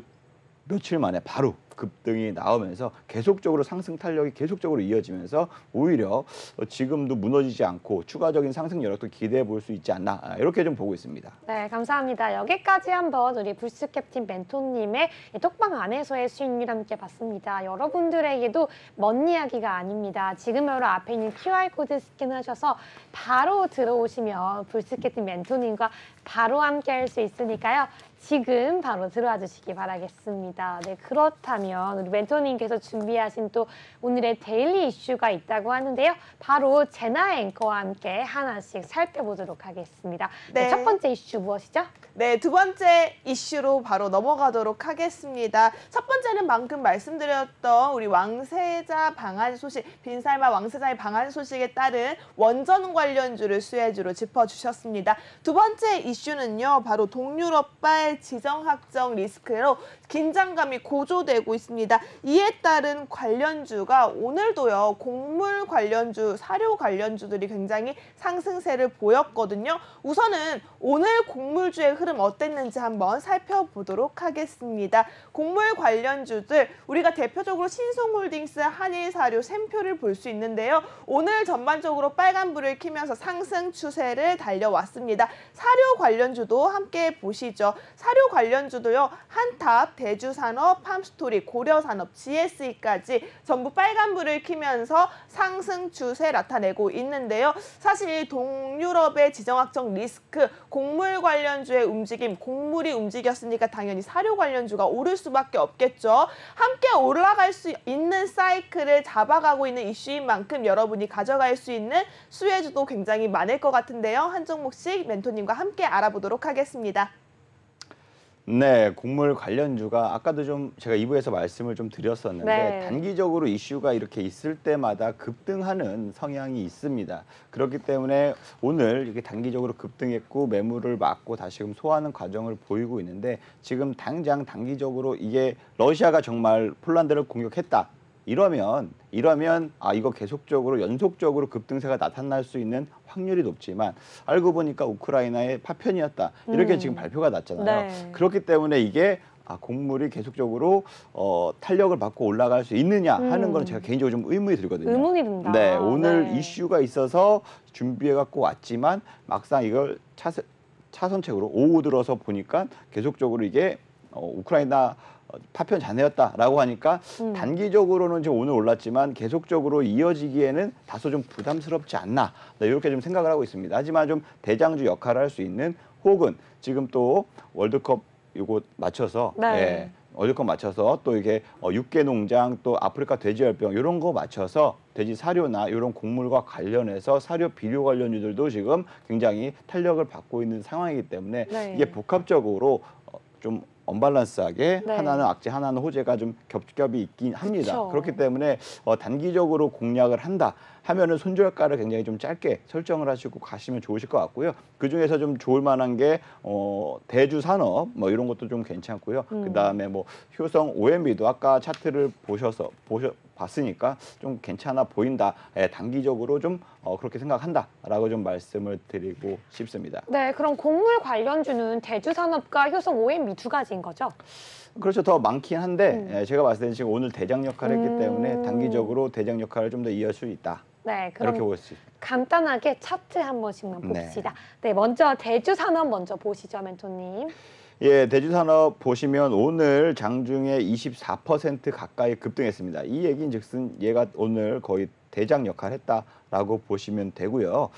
며칠 만에 바로 급등이 나오면서 계속적으로 상승 탄력이 계속적으로 이어지면서 오히려 지금도 무너지지 않고 추가적인 상승 여력도 기대해 볼 수 있지 않나 이렇게 좀 보고 있습니다. 네, 감사합니다. 여기까지 한번 우리 불스캡틴 멘토님의 톡방 안에서의 수익률 함께 봤습니다. 여러분들에게도 먼 이야기가 아닙니다. 지금 바로 앞에 있는 QR코드 스캔하셔서 바로 들어오시면 불스캡틴 멘토님과 바로 함께 할 수 있으니까요. 지금 바로 들어와 주시기 바라겠습니다. 네, 그렇다면 우리 멘토님께서 준비하신 또 오늘의 데일리 이슈가 있다고 하는데요. 바로 제나 앵커와 함께 하나씩 살펴보도록 하겠습니다. 네, 네. 첫 번째 이슈 무엇이죠? 네, 두 번째 이슈로 바로 넘어가도록 하겠습니다. 첫 번째는 방금 말씀드렸던 우리 왕세자 방한 소식, 빈살마 왕세자의 방한 소식에 따른 원전 관련주를 수혜주로 짚어주셨습니다. 두 번째 이슈는요, 바로 동유럽발 지정학적 리스크로 긴장감이 고조되고 있습니다. 이에 따른 관련주가 오늘도요, 곡물 관련주, 사료 관련주들이 굉장히 상승세를 보였거든요. 우선은 오늘 곡물주의 흐름 어땠는지 한번 살펴보도록 하겠습니다. 곡물 관련주들 우리가 대표적으로 신송홀딩스, 한일사료, 샘표를 볼 수 있는데요. 오늘 전반적으로 빨간불을 켜면서 상승 추세를 달려왔습니다. 사료 관련주도 함께 보시죠. 사료 관련주도요. 한탑, 대주산업, 팜스토리, 고려산업, GSE까지 전부 빨간불을 켜면서 상승 추세 나타내고 있는데요. 사실 동유럽의 지정학적 리스크, 곡물 관련주의 움직임, 곡물이 움직였으니까 당연히 사료 관련주가 오를 수밖에 없겠죠. 함께 올라갈 수 있는 사이클을 잡아가고 있는 이슈인 만큼 여러분이 가져갈 수 있는 수혜주도 굉장히 많을 것 같은데요. 한 종목씩 멘토님과 함께 알아보도록 하겠습니다. 네, 곡물 관련주가 아까도 좀 제가 2부에서 말씀을 좀 드렸었는데 네. 단기적으로 이슈가 이렇게 있을 때마다 급등하는 성향이 있습니다. 그렇기 때문에 오늘 이렇게 단기적으로 급등했고 매물을 막고 다시금 소화하는 과정을 보이고 있는데 지금 당장 단기적으로 이게 러시아가 정말 폴란드를 공격했다. 이러면 이거 계속적으로 연속적으로 급등세가 나타날 수 있는 확률이 높지만 알고 보니까 우크라이나의 파편이었다. 이렇게 지금 발표가 났잖아요. 네. 그렇기 때문에 이게 곡물이 계속적으로 탄력을 받고 올라갈 수 있느냐 하는 건 제가 개인적으로 좀 의문이 들거든요. 의문이 든다. 네, 오늘 네. 이슈가 있어서 준비해 갖고 왔지만 막상 이걸 차선책으로 오후 들어서 보니까 계속적으로 이게 우크라이나 파편 잔해였다라고 하니까 단기적으로는 지금 오늘 올랐지만 계속적으로 이어지기에는 다소 좀 부담스럽지 않나 이렇게 좀 생각을 하고 있습니다. 하지만 좀 대장주 역할을 할 수 있는 혹은 지금 또 월드컵 이거 맞춰서 네. 예, 월드컵 맞춰서 또 이게 육계 농장 또 아프리카 돼지열병 이런 거 맞춰서 돼지 사료나 이런 곡물과 관련해서 사료 비료 관련주들도 지금 굉장히 탄력을 받고 있는 상황이기 때문에 네. 이게 복합적으로 좀 언밸런스하게 네. 하나는 악재 하나는 호재가 좀 겹겹이 있긴 합니다. 그쵸. 그렇기 때문에 단기적으로 공략을 한다 하면은 손절가를 굉장히 좀 짧게 설정을 하시고 가시면 좋으실 것 같고요. 그 중에서 좀 좋을 만한 게 대주산업 뭐 이런 것도 좀 괜찮고요. 그 다음에 뭐 효성 OMB도 아까 차트를 봤으니까 좀 괜찮아 보인다. 단기적으로 좀 그렇게 생각한다라고 좀 말씀을 드리고 싶습니다. 네, 그럼 곡물 관련주는 대주산업과 효성 OMB 두 가지인 거죠? 그렇죠. 더 많긴 한데 제가 봤을 때는 지금 오늘 대장 역할을 했기 때문에 단기적으로 대장 역할을 좀 더 이어갈 수 있다. 네, 이렇게 그럼 볼 수 있습니다. 간단하게 차트 한 번씩만 네. 봅시다. 네, 먼저 대주산업 먼저 보시죠, 멘토님. 예, 대주산업 보시면 오늘 장중에 24% 가까이 급등했습니다. 이 얘기인즉슨 얘가 오늘 거의 대장 역할을 했다라고 보시면 되고요.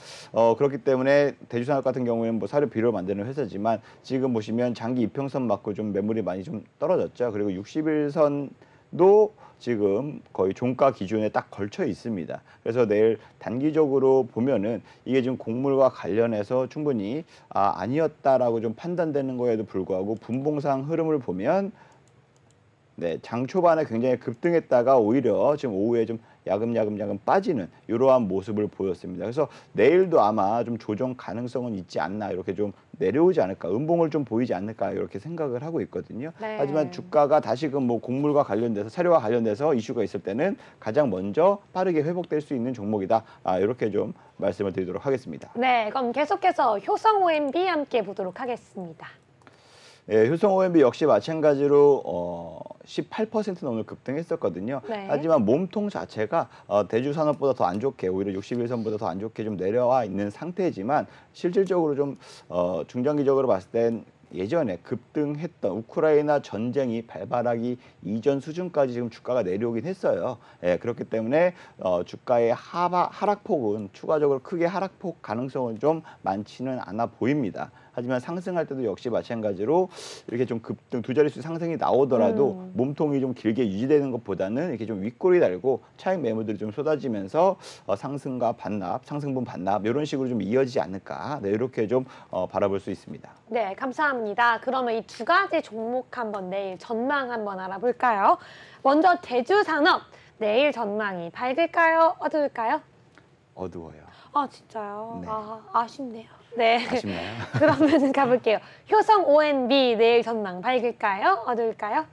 그렇기 때문에 대주산업 같은 경우에는 뭐 사료 비료를 만드는 회사지만 지금 보시면 장기 이평선 맞고 좀 매물이 많이 좀 떨어졌죠. 그리고 60일선도 지금 거의 종가 기준에 딱 걸쳐 있습니다. 그래서 내일 단기적으로 보면은 이게 지금 곡물과 관련해서 충분히 아니었다라고 좀 판단되는 거에도 불구하고 분봉상 흐름을 보면 네, 장 초반에 굉장히 급등했다가 오히려 지금 오후에 좀 야금야금 빠지는 이러한 모습을 보였습니다. 그래서 내일도 아마 좀 조정 가능성은 있지 않나 이렇게 좀 내려오지 않을까, 음봉을 좀 보이지 않을까 이렇게 생각을 하고 있거든요. 네. 하지만 주가가 다시금 뭐 곡물과 관련돼서 사료와 관련돼서 이슈가 있을 때는 가장 먼저 빠르게 회복될 수 있는 종목이다. 이렇게 좀 말씀을 드리도록 하겠습니다. 네, 그럼 계속해서 효성 OMB 함께 보도록 하겠습니다. 예, 효성 OMB 역시 마찬가지로 18%는 오늘 급등했었거든요. 네. 하지만 몸통 자체가 대주 산업보다 더 안 좋게 오히려 61선보다 더 안 좋게 좀 내려와 있는 상태지만 실질적으로 좀 중장기적으로 봤을 땐 예전에 급등했던 우크라이나 전쟁이 발발하기 이전 수준까지 지금 주가가 내려오긴 했어요. 예, 그렇기 때문에 주가의 하락폭은 추가적으로 크게 하락폭 가능성은 좀 많지는 않아 보입니다. 하지만 상승할 때도 역시 마찬가지로 이렇게 좀 급등 두 자릿수 상승이 나오더라도 몸통이 좀 길게 유지되는 것보다는 이렇게 좀 윗골이 달고 차익 매물들이 좀 쏟아지면서 상승과 반납, 상승분 반납 이런 식으로 좀 이어지지 않을까 네, 이렇게 좀 바라볼 수 있습니다. 네, 감사합니다. 그러면 이 두 가지 종목 한번 내일 전망 한번 알아볼까요? 먼저 대주산업 내일 전망이 밝을까요? 어두울까요? 어두워요. 아, 진짜요? 네. 아쉽네요. 네. 아쉽나요? 그러면 가볼게요. 효성 ONB 내일 전망 밝을까요? 어두울까요?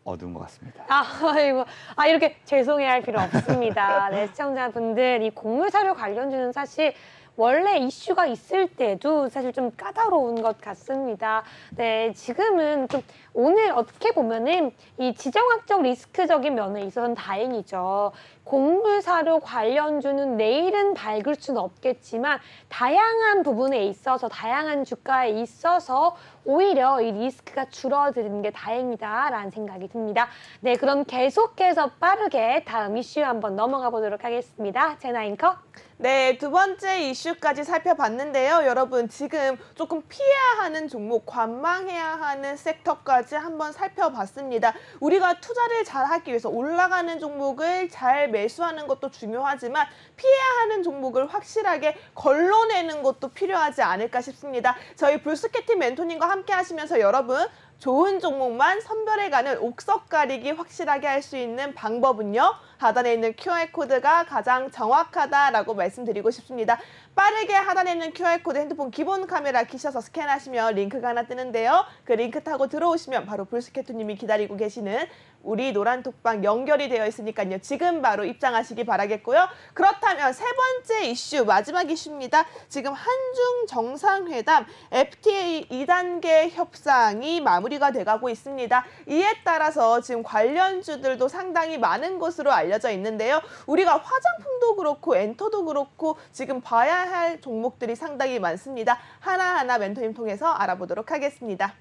어두운 것 같습니다. 아이고, 이렇게 죄송해할 필요 없습니다. 네, 시청자분들, 이 곡물사료 관련주는 사실 원래 이슈가 있을 때도 사실 좀 까다로운 것 같습니다. 네, 지금은 좀 오늘 어떻게 보면은 이 지정학적 리스크적인 면에 있어서는 다행이죠. 곡물사료 관련주는 내일은 밝을 수는 없겠지만 다양한 부분에 있어서 다양한 주가에 있어서 오히려 이 리스크가 줄어드는 게 다행이다라는 생각이 듭니다. 네, 그럼 계속해서 빠르게 다음 이슈 한번 넘어가 보도록 하겠습니다. 제나 앵커. 네, 두 번째 이슈까지 살펴봤는데요. 여러분 지금 조금 피해야 하는 종목, 관망해야 하는 섹터까지 한번 살펴봤습니다. 우리가 투자를 잘 하기 위해서 올라가는 종목을 잘 매수하는 것도 중요하지만 피해야 하는 종목을 확실하게 걸러내는 것도 필요하지 않을까 싶습니다. 저희 불스케팅 멘토님과 함께 하시면서 여러분 좋은 종목만 선별해가는 옥석 가리기 확실하게 할 수 있는 방법은요. 하단에 있는 QR코드가 가장 정확하다라고 말씀드리고 싶습니다. 빠르게 하단에 있는 QR코드 핸드폰 기본 카메라 키셔서 스캔하시면 링크가 하나 뜨는데요. 그 링크 타고 들어오시면 바로 불스케트님이 기다리고 계시는 우리 노란톡방 연결이 되어 있으니까요. 지금 바로 입장하시기 바라겠고요. 그렇다면 세 번째 이슈, 마지막 이슈입니다. 지금 한중 정상회담 FTA 2단계 협상이 마무리가 돼가고 있습니다. 이에 따라서 지금 관련주들도 상당히 많은 것으로 알려져 있는데요. 우리가 화장품도 그렇고 엔터도 그렇고 지금 봐야 할 종목들이 상당히 많습니다. 하나하나 멘토님 통해서 알아보도록 하겠습니다.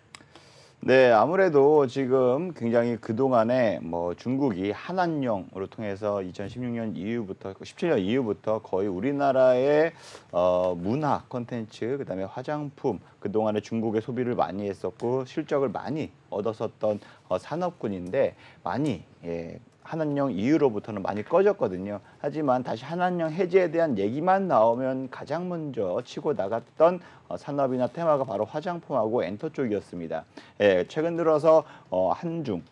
네, 아무래도 지금 굉장히 그동안에 뭐 중국이 한한령으로 통해서 2016년 이후부터, 17년 이후부터 거의 우리나라의 문화 콘텐츠, 그다음에 화장품, 그동안에 중국의 소비를 많이 했었고 실적을 많이 얻었었던 산업군인데 많이 한한령 이후로부터는 많이 꺼졌거든요. 하지만 다시 한한령 해제에 대한 얘기만 나오면 가장 먼저 치고 나갔던 산업이나 테마가 바로 화장품하고 엔터 쪽이었습니다. 최근 들어서 한중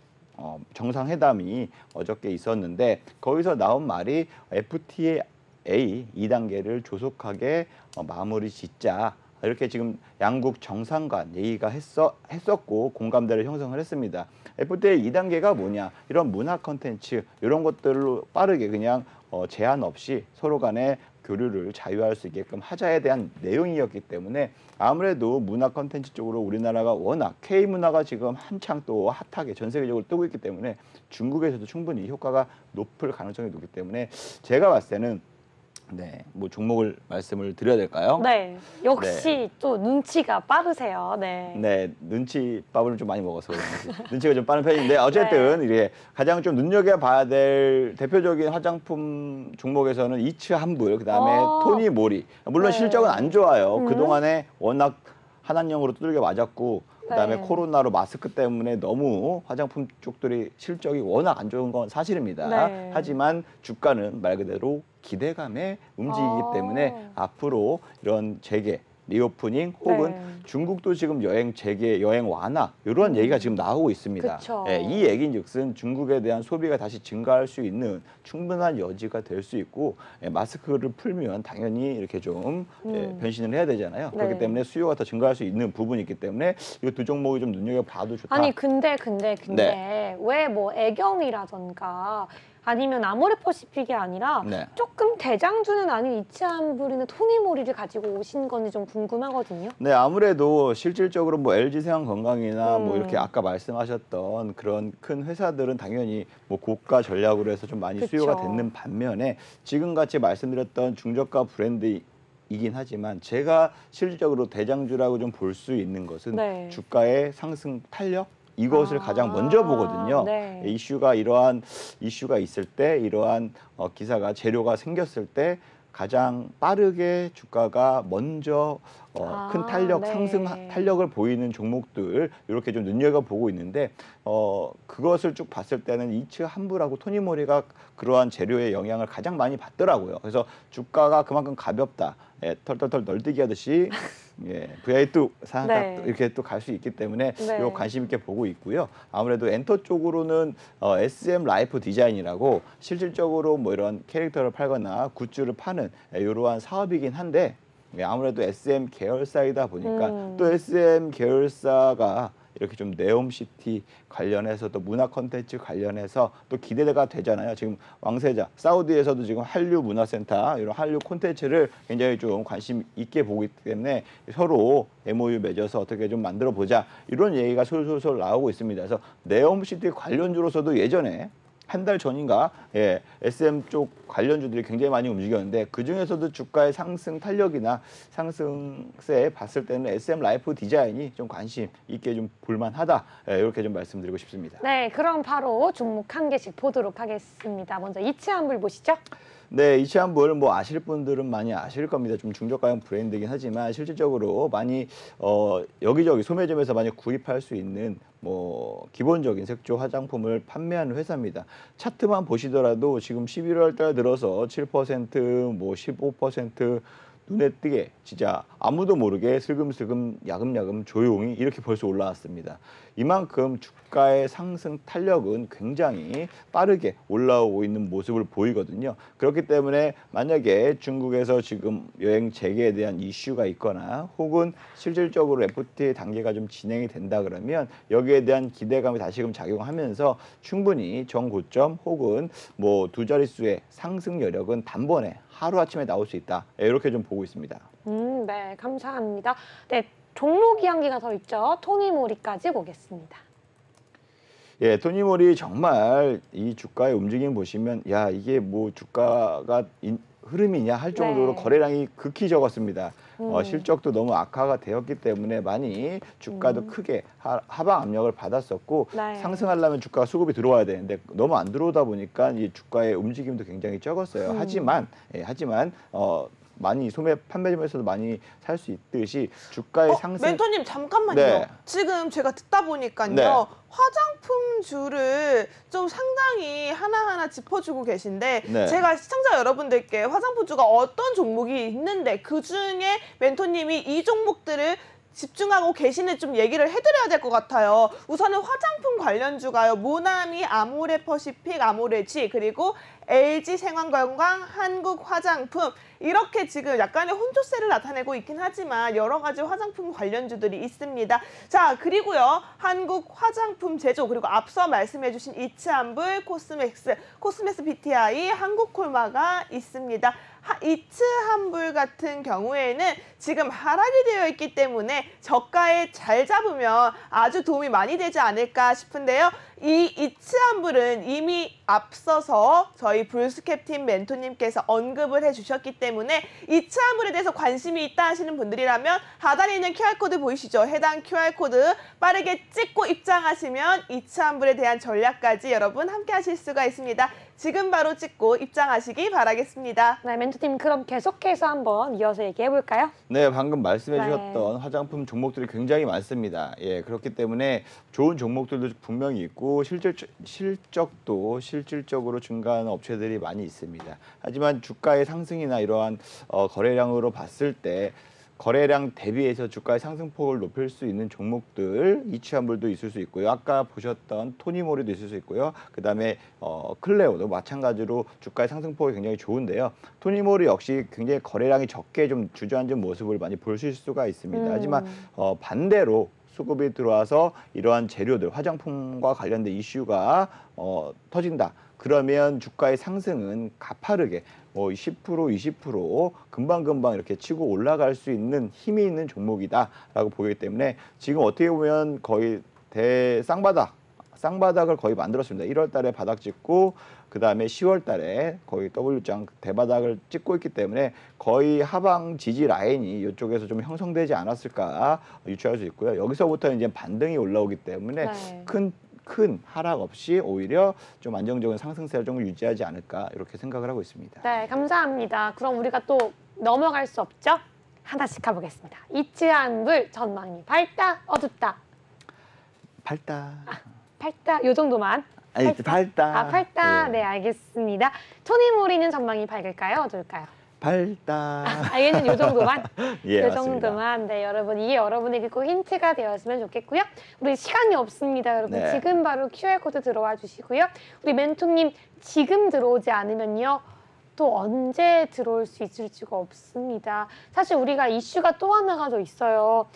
정상회담이 어저께 있었는데 거기서 나온 말이 FTA 2단계를 조속하게 마무리 짓자. 이렇게 지금 양국 정상 간 얘기가 했었고 공감대를 형성을 했습니다. FTA 2단계가 뭐냐? 이런 문화 콘텐츠 이런 것들로 빠르게 그냥 제한 없이 서로 간에 교류를 자유할 수 있게끔 하자에 대한 내용이었기 때문에 아무래도 문화 콘텐츠 쪽으로 우리나라가 워낙 K문화가 지금 한창 또 핫하게 전 세계적으로 뜨고 있기 때문에 중국에서도 충분히 효과가 높을 가능성이 높기 때문에 제가 봤을 때는 네, 뭐 종목을 말씀을 드려야 될까요? 네, 역시 또 눈치가 빠르세요. 네. 네, 눈치밥을 좀 많이 먹어서 그런지 눈치가 좀 빠른 편인데 어쨌든 이게 가장 좀 눈여겨봐야 될 대표적인 화장품 종목에서는 이츠 한불, 그다음에 토니 모리. 물론 실적은 안 좋아요. 그동안에 워낙 한한령으로 두들겨 맞았고 그다음에 코로나로 마스크 때문에 너무 화장품 쪽들이 실적이 워낙 안 좋은 건 사실입니다. 하지만 주가는 말 그대로 기대감에 움직이기 때문에 앞으로 이런 재개, 리오프닝 혹은 중국도 지금 여행 재개, 여행 완화 이런 얘기가 지금 나오고 있습니다. 이 얘기인즉슨 중국에 대한 소비가 다시 증가할 수 있는 충분한 여지가 될 수 있고 마스크를 풀면 당연히 이렇게 좀 변신을 해야 되잖아요. 그렇기 때문에 수요가 더 증가할 수 있는 부분이 있기 때문에 이 두 종목이 좀 눈여겨봐도 좋다. 아니 근데 왜 뭐 애경이라던가 아니면 아모레퍼시픽이 아니라 네. 조금 대장주는 아닌 이치한부리는 토니모리를 가지고 오신 건지 좀 궁금하거든요. 네, 아무래도 실질적으로 뭐 LG생활건강이나 뭐 이렇게 음. 아까 말씀하셨던 그런 큰 회사들은 당연히 뭐 고가 전략으로 해서 좀 많이 수요가 그쵸. 됐는 반면에 지금같이 말씀드렸던 중저가 브랜드이긴 하지만 제가 실질적으로 대장주라고 좀 볼 수 있는 것은 네. 주가의 상승 탄력 이것을 가장 먼저 보거든요. 네. 이러한 이슈가 있을 때 이러한 기사가 재료가 생겼을 때 가장 빠르게 주가가 먼저 큰 탄력 네. 상승 탄력을 보이는 종목들 이렇게 좀 눈여겨보고 있는데 그것을 쭉 봤을 때는 이츠 한부라고 토니모리가 그러한 재료의 영향을 가장 많이 받더라고요. 그래서 주가가 그만큼 가볍다. 예, 털털털 널뛰기 하듯이 예, VI2 상한가 네. 이렇게 또 갈 수 있기 때문에 네. 요 관심 있게 보고 있고요. 아무래도 엔터 쪽으로는 SM 라이프 디자인이라고 실질적으로 뭐 이런 캐릭터를 팔거나 굿즈를 파는 이러한 사업이긴 한데 예, 아무래도 SM 계열사이다 보니까 또 SM 계열사가 이렇게 좀 네옴시티 관련해서 또 문화 콘텐츠 관련해서 또 기대가 되잖아요. 지금 왕세자 사우디에서도 지금 한류 문화센터 이런 한류 콘텐츠를 굉장히 좀 관심 있게 보고 있기 때문에 서로 MOU 맺어서 어떻게 좀 만들어 보자 이런 얘기가 솔솔솔 나오고 있습니다. 그래서 네옴시티 관련주로서도 예전에 한 달 전인가 예, SM 쪽 관련주들이 굉장히 많이 움직였는데 그중에서도 주가의 상승 탄력이나 상승세 봤을 때는 SM 라이프 디자인이 좀 관심 있게 좀 볼만하다 예, 이렇게 좀 말씀드리고 싶습니다. 네, 그럼 바로 종목 한 개씩 보도록 하겠습니다. 먼저 이치한불 보시죠. 네, 이치한불 뭐 아실 분들은 많이 아실 겁니다. 좀 중저가형 브랜드이긴 하지만 실질적으로 많이 여기저기 소매점에서 많이 구입할 수 있는 뭐 기본적인 색조 화장품을 판매하는 회사입니다. 차트만 보시더라도 지금 11월 달 들어서 7%, 뭐 15% 눈에 띄게 진짜 아무도 모르게 슬금슬금 야금야금 조용히 이렇게 벌써 올라왔습니다. 이만큼 주가의 상승 탄력은 굉장히 빠르게 올라오고 있는 모습을 보이거든요. 그렇기 때문에 만약에 중국에서 지금 여행 재개에 대한 이슈가 있거나 혹은 실질적으로 FTA 단계가 좀 진행이 된다 그러면 여기에 대한 기대감이 다시금 작용하면서 충분히 정고점 혹은 뭐 두 자릿수의 상승 여력은 단번에 하루아침에 나올 수 있다. 이렇게 좀 보고 있습니다. 네, 감사합니다. 네, 종목이 한 개가 더 있죠. 토니모리까지 보겠습니다. 예, 토니모리 정말 이 주가의 움직임 보시면 야 이게 뭐 주가가 흐름이냐 할 정도로 네. 거래량이 극히 적었습니다. 실적도 너무 악화가 되었기 때문에 많이 주가도 크게 하방 압력을 받았었고 네. 상승하려면 주가가 수급이 들어와야 되는데 너무 안 들어오다 보니까 이 주가의 움직임도 굉장히 적었어요. 하지만 많이 소매 판매점에서도 많이 살 수 있듯이 주가의 상승 멘토님 잠깐만요. 네. 지금 제가 듣다 보니까요. 네. 화장품주를 좀 상당히 하나하나 짚어주고 계신데 네. 제가 시청자 여러분들께 화장품주가 어떤 종목이 있는데 그중에 멘토님이 이 종목들을 집중하고 계시는 좀 얘기를 해드려야 될 것 같아요. 우선은 화장품 관련주가요. 모나미, 아모레퍼시픽, 아모레지 그리고 LG생활건강, 한국화장품 이렇게 지금 약간의 혼조세를 나타내고 있긴 하지만 여러 가지 화장품 관련주들이 있습니다. 자, 그리고요. 한국화장품 제조 그리고 앞서 말씀해주신 이츠한불, 코스맥스 BTI, 한국콜마가 있습니다. 이츠한불 같은 경우에는 지금 하락이 되어 있기 때문에 저가에 잘 잡으면 아주 도움이 많이 되지 않을까 싶은데요. 이 이츠한불은 이미 앞서서 저희 브루스캡틴 멘토님께서 언급을 해주셨기 때문에 이츠한불에 대해서 관심이 있다 하시는 분들이라면 하단에 있는 QR코드 보이시죠? 해당 QR코드 빠르게 찍고 입장하시면 이츠한불에 대한 전략까지 여러분 함께 하실 수가 있습니다. 지금 바로 찍고 입장하시기 바라겠습니다. 네, 멘토님 그럼 계속해서 한번 이어서 얘기해 볼까요? 네, 방금 말씀해 네. 주셨던 화장품 종목들이 굉장히 많습니다. 예, 그렇기 때문에 좋은 종목들도 분명히 있고 실적도 실질적으로 증가하는 업체들이 많이 있습니다. 하지만 주가의 상승이나 이러한 거래량으로 봤을 때 거래량 대비해서 주가의 상승폭을 높일 수 있는 종목들 이치한불도 있을 수 있고요. 아까 보셨던 토니모리도 있을 수 있고요. 그다음에 클레오도 마찬가지로 주가의 상승폭이 굉장히 좋은데요. 토니모리 역시 굉장히 거래량이 적게 좀 주저앉은 모습을 많이 볼 수가 있습니다. 하지만 반대로 수급이 들어와서 이러한 재료들, 화장품과 관련된 이슈가 터진다. 그러면 주가의 상승은 가파르게 뭐 10%, 20% 금방금방 이렇게 치고 올라갈 수 있는 힘이 있는 종목이다라고 보기 때문에 지금 어떻게 보면 거의 쌍바닥을 거의 만들었습니다. 1월 달에 바닥 찍고 그다음에 10월 달에 거의 W장 대바닥을 찍고 있기 때문에 거의 하방 지지 라인이 이쪽에서 좀 형성되지 않았을까 유추할 수 있고요. 여기서부터 이제 반등이 올라오기 때문에 네. 큰 하락 없이 오히려 좀 안정적인 상승세를 좀 유지하지 않을까 이렇게 생각을 하고 있습니다. 네, 감사합니다. 그럼 우리가 또 넘어갈 수 없죠? 하나씩 가보겠습니다. 이치한불 전망이 밝다, 어둡다. 밝다. 밝다, 요 정도만. 아니, 밝다. 밝다. 예. 네, 알겠습니다. 토니모리는 전망이 밝을까요, 어떨까요? 밝다. 얘는 요 정도만. 예, 요 맞습니다. 정도만. 네, 여러분 이게 여러분에게 꼭 힌트가 되었으면 좋겠고요. 우리 시간이 없습니다, 여러분. 네. 지금 바로 QR코드 들어와 주시고요. 우리 멘토님 지금 들어오지 않으면요. 또 언제 들어올 수 있을지가 없습니다. 사실 우리가 이슈가 또 하나가 더 있어요.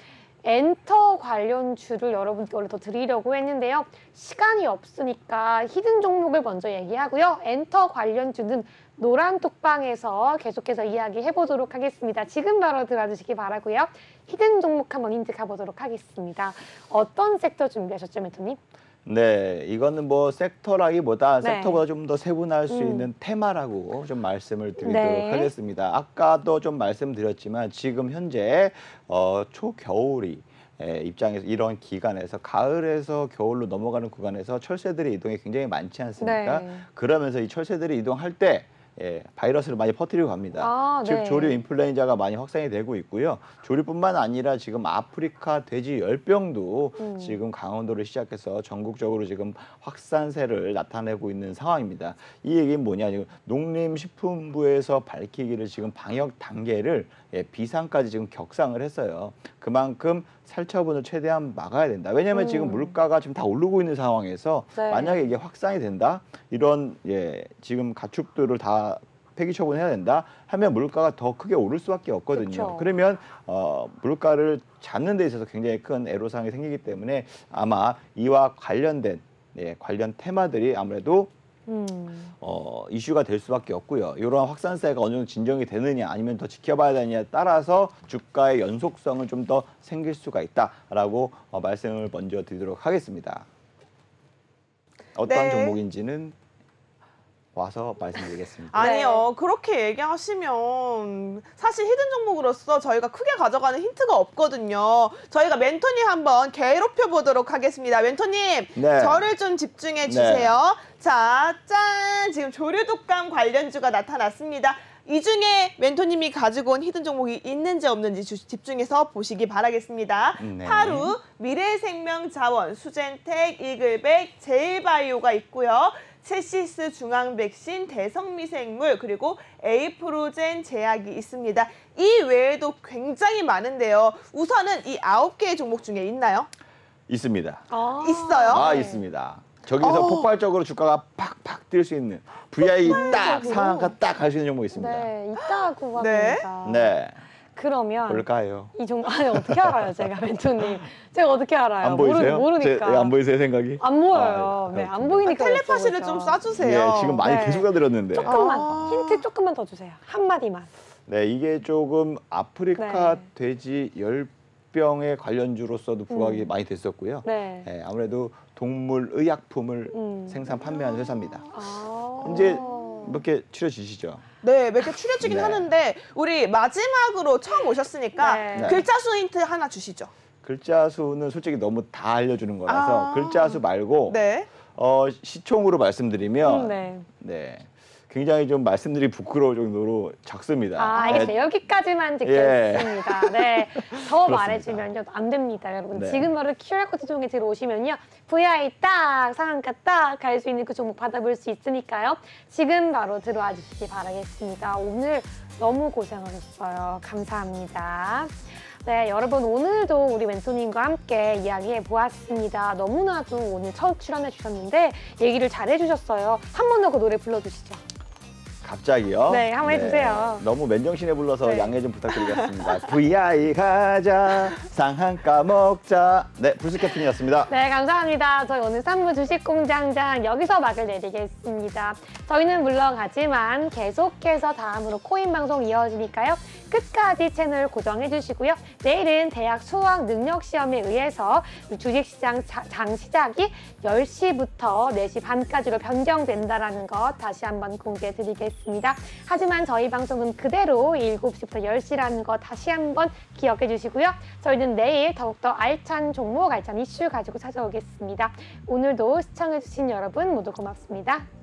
엔터 관련주를 여러분께 원래 더 드리려고 했는데요. 시간이 없으니까 히든 종목을 먼저 얘기하고요. 엔터 관련주는 노란 톡방에서 계속해서 이야기해 보도록 하겠습니다. 지금 바로 들어주시기 바라고요. 히든 종목 한번 힌트 가보도록 하겠습니다. 어떤 섹터 준비하셨죠, 멘토님? 네, 이거는 뭐 섹터라기보다 네. 섹터보다 좀 더 세분화할 수 있는 테마라고 좀 말씀을 드리도록 네. 하겠습니다. 아까도 좀 말씀드렸지만 지금 현재 초겨울이 입장에서 이런 기간에서 가을에서 겨울로 넘어가는 구간에서 철새들의 이동이 굉장히 많지 않습니까? 네. 그러면서 이 철새들이 이동할 때 바이러스를 많이 퍼뜨리고 갑니다. 즉 네. 조류 인플루엔자가 많이 확산이 되고 있고요. 조류뿐만 아니라 지금 아프리카 돼지 열병도 지금 강원도를 시작해서 전국적으로 지금 확산세를 나타내고 있는 상황입니다. 이 얘기는 뭐냐? 지금 농림식품부에서 밝히기를 지금 방역 단계를 비상까지 지금 격상을 했어요. 그만큼 살처분을 최대한 막아야 된다. 왜냐하면 지금 물가가 지금 다 오르고 있는 상황에서 네. 만약에 이게 확산이 된다, 이런 지금 가축들을 다 폐기 처분해야 된다 하면 물가가 더 크게 오를 수밖에 없거든요. 그쵸. 그러면 물가를 잡는 데 있어서 굉장히 큰 애로사항이 생기기 때문에 아마 이와 관련된 관련 테마들이 아무래도 이슈가 될 수밖에 없고요. 이러한 확산세가 어느 정도 진정이 되느냐 아니면 더 지켜봐야 되느냐에 따라서 주가의 연속성은 좀 더 생길 수가 있다라고 말씀을 먼저 드리도록 하겠습니다. 어떤 네. 종목인지는 와서 말씀드리겠습니다. 아니요. 그렇게 얘기하시면 사실 히든 종목으로서 저희가 크게 가져가는 힌트가 없거든요. 저희가 멘토님 한번 괴롭혀 보도록 하겠습니다. 멘토님, 네. 저를 좀 집중해 주세요. 자, 짠! 지금 조류독감 관련주가 나타났습니다. 이 중에 멘토님이 가지고 온 히든 종목이 있는지 없는지 집중해서 보시기 바라겠습니다. 네. 하루, 미래생명자원, 수젠텍, 이글백, 제일바이오가 있고요. 첼시스 중앙백신, 대성미생물, 그리고 에이프로젠 제약이 있습니다. 이 외에도 굉장히 많은데요. 우선은 이 9개의 종목 중에 있나요? 있습니다. 있어요? 있습니다. 저기서 폭발적으로 주가가 팍팍 뛸 수 있는 VI 딱 상한가 딱 갈 수 있는 종목이 있습니다. 네, 있다고 네. 합니다. 네. 그러면 뭘까요? 이 종목 아니 어떻게 알아요, 제가 멘토님? 제가 어떻게 알아요? 안 보이세요? 모르니까. 안 보이세요, 생각이? 안 보여요. 네, 안 보이니까 텔레파시를 여쭤보죠. 좀 쏴주세요. 예, 지금 많이 네. 계속 드렸는데. 조금만 힌트 조금만 더 주세요. 한 마디만. 네, 이게 조금 아프리카 네. 돼지 열병의 관련주로서도 부각이 많이 됐었고요. 네. 네, 아무래도 동물 의약품을 생산 판매하는 회사입니다. 아. 이제 몇 개 추려지시죠? 네, 몇 개 추려지긴 네. 하는데 우리 마지막으로 처음 오셨으니까 네. 글자 수 힌트 하나 주시죠. 글자 수는 솔직히 너무 다 알려주는 거라서 아. 글자 수 말고 네. 시총으로 말씀드리면 네. 네, 굉장히 좀 말씀드리기 부끄러울 정도로 작습니다. 아, 알겠어요. 여기까지만 듣겠습니다. 네. 더 그렇습니다. 말해주면요. 안 됩니다, 여러분. 네. 지금 바로 QR코드 종에 들어오시면요. VI 딱, 상한가 딱 갈 수 있는 그 종목 받아볼 수 있으니까요. 지금 바로 들어와 주시기 바라겠습니다. 오늘 너무 고생하셨어요. 감사합니다. 네, 여러분 오늘도 우리 멘토님과 함께 이야기해 보았습니다. 너무나도 오늘 첫 출연해 주셨는데 얘기를 잘 해주셨어요. 한 번 더 그 노래 불러주시죠. 갑자기요? 네, 한번 해주세요. 너무 맨정신에 불러서 네. 양해 좀 부탁드리겠습니다. VI 가자, 상한가 먹자. 네, 불스 캡틴이었습니다. 네, 감사합니다. 저희 오늘 3부 주식공장장 여기서 막을 내리겠습니다. 저희는 물러가지만 계속해서 다음으로 코인 방송 이어지니까요. 끝까지 채널 고정해 주시고요. 내일은 대학 수학 능력 시험에 의해서 주식시장 장 시작이 10시부터 4시 반까지로 변경된다는 것 다시 한번 공개해 드리겠습니다. 하지만 저희 방송은 그대로 7시부터 10시라는 거 다시 한번 기억해 주시고요. 저희는 내일 더욱더 알찬 종목, 알찬 이슈 가지고 찾아오겠습니다. 오늘도 시청해 주신 여러분 모두 고맙습니다.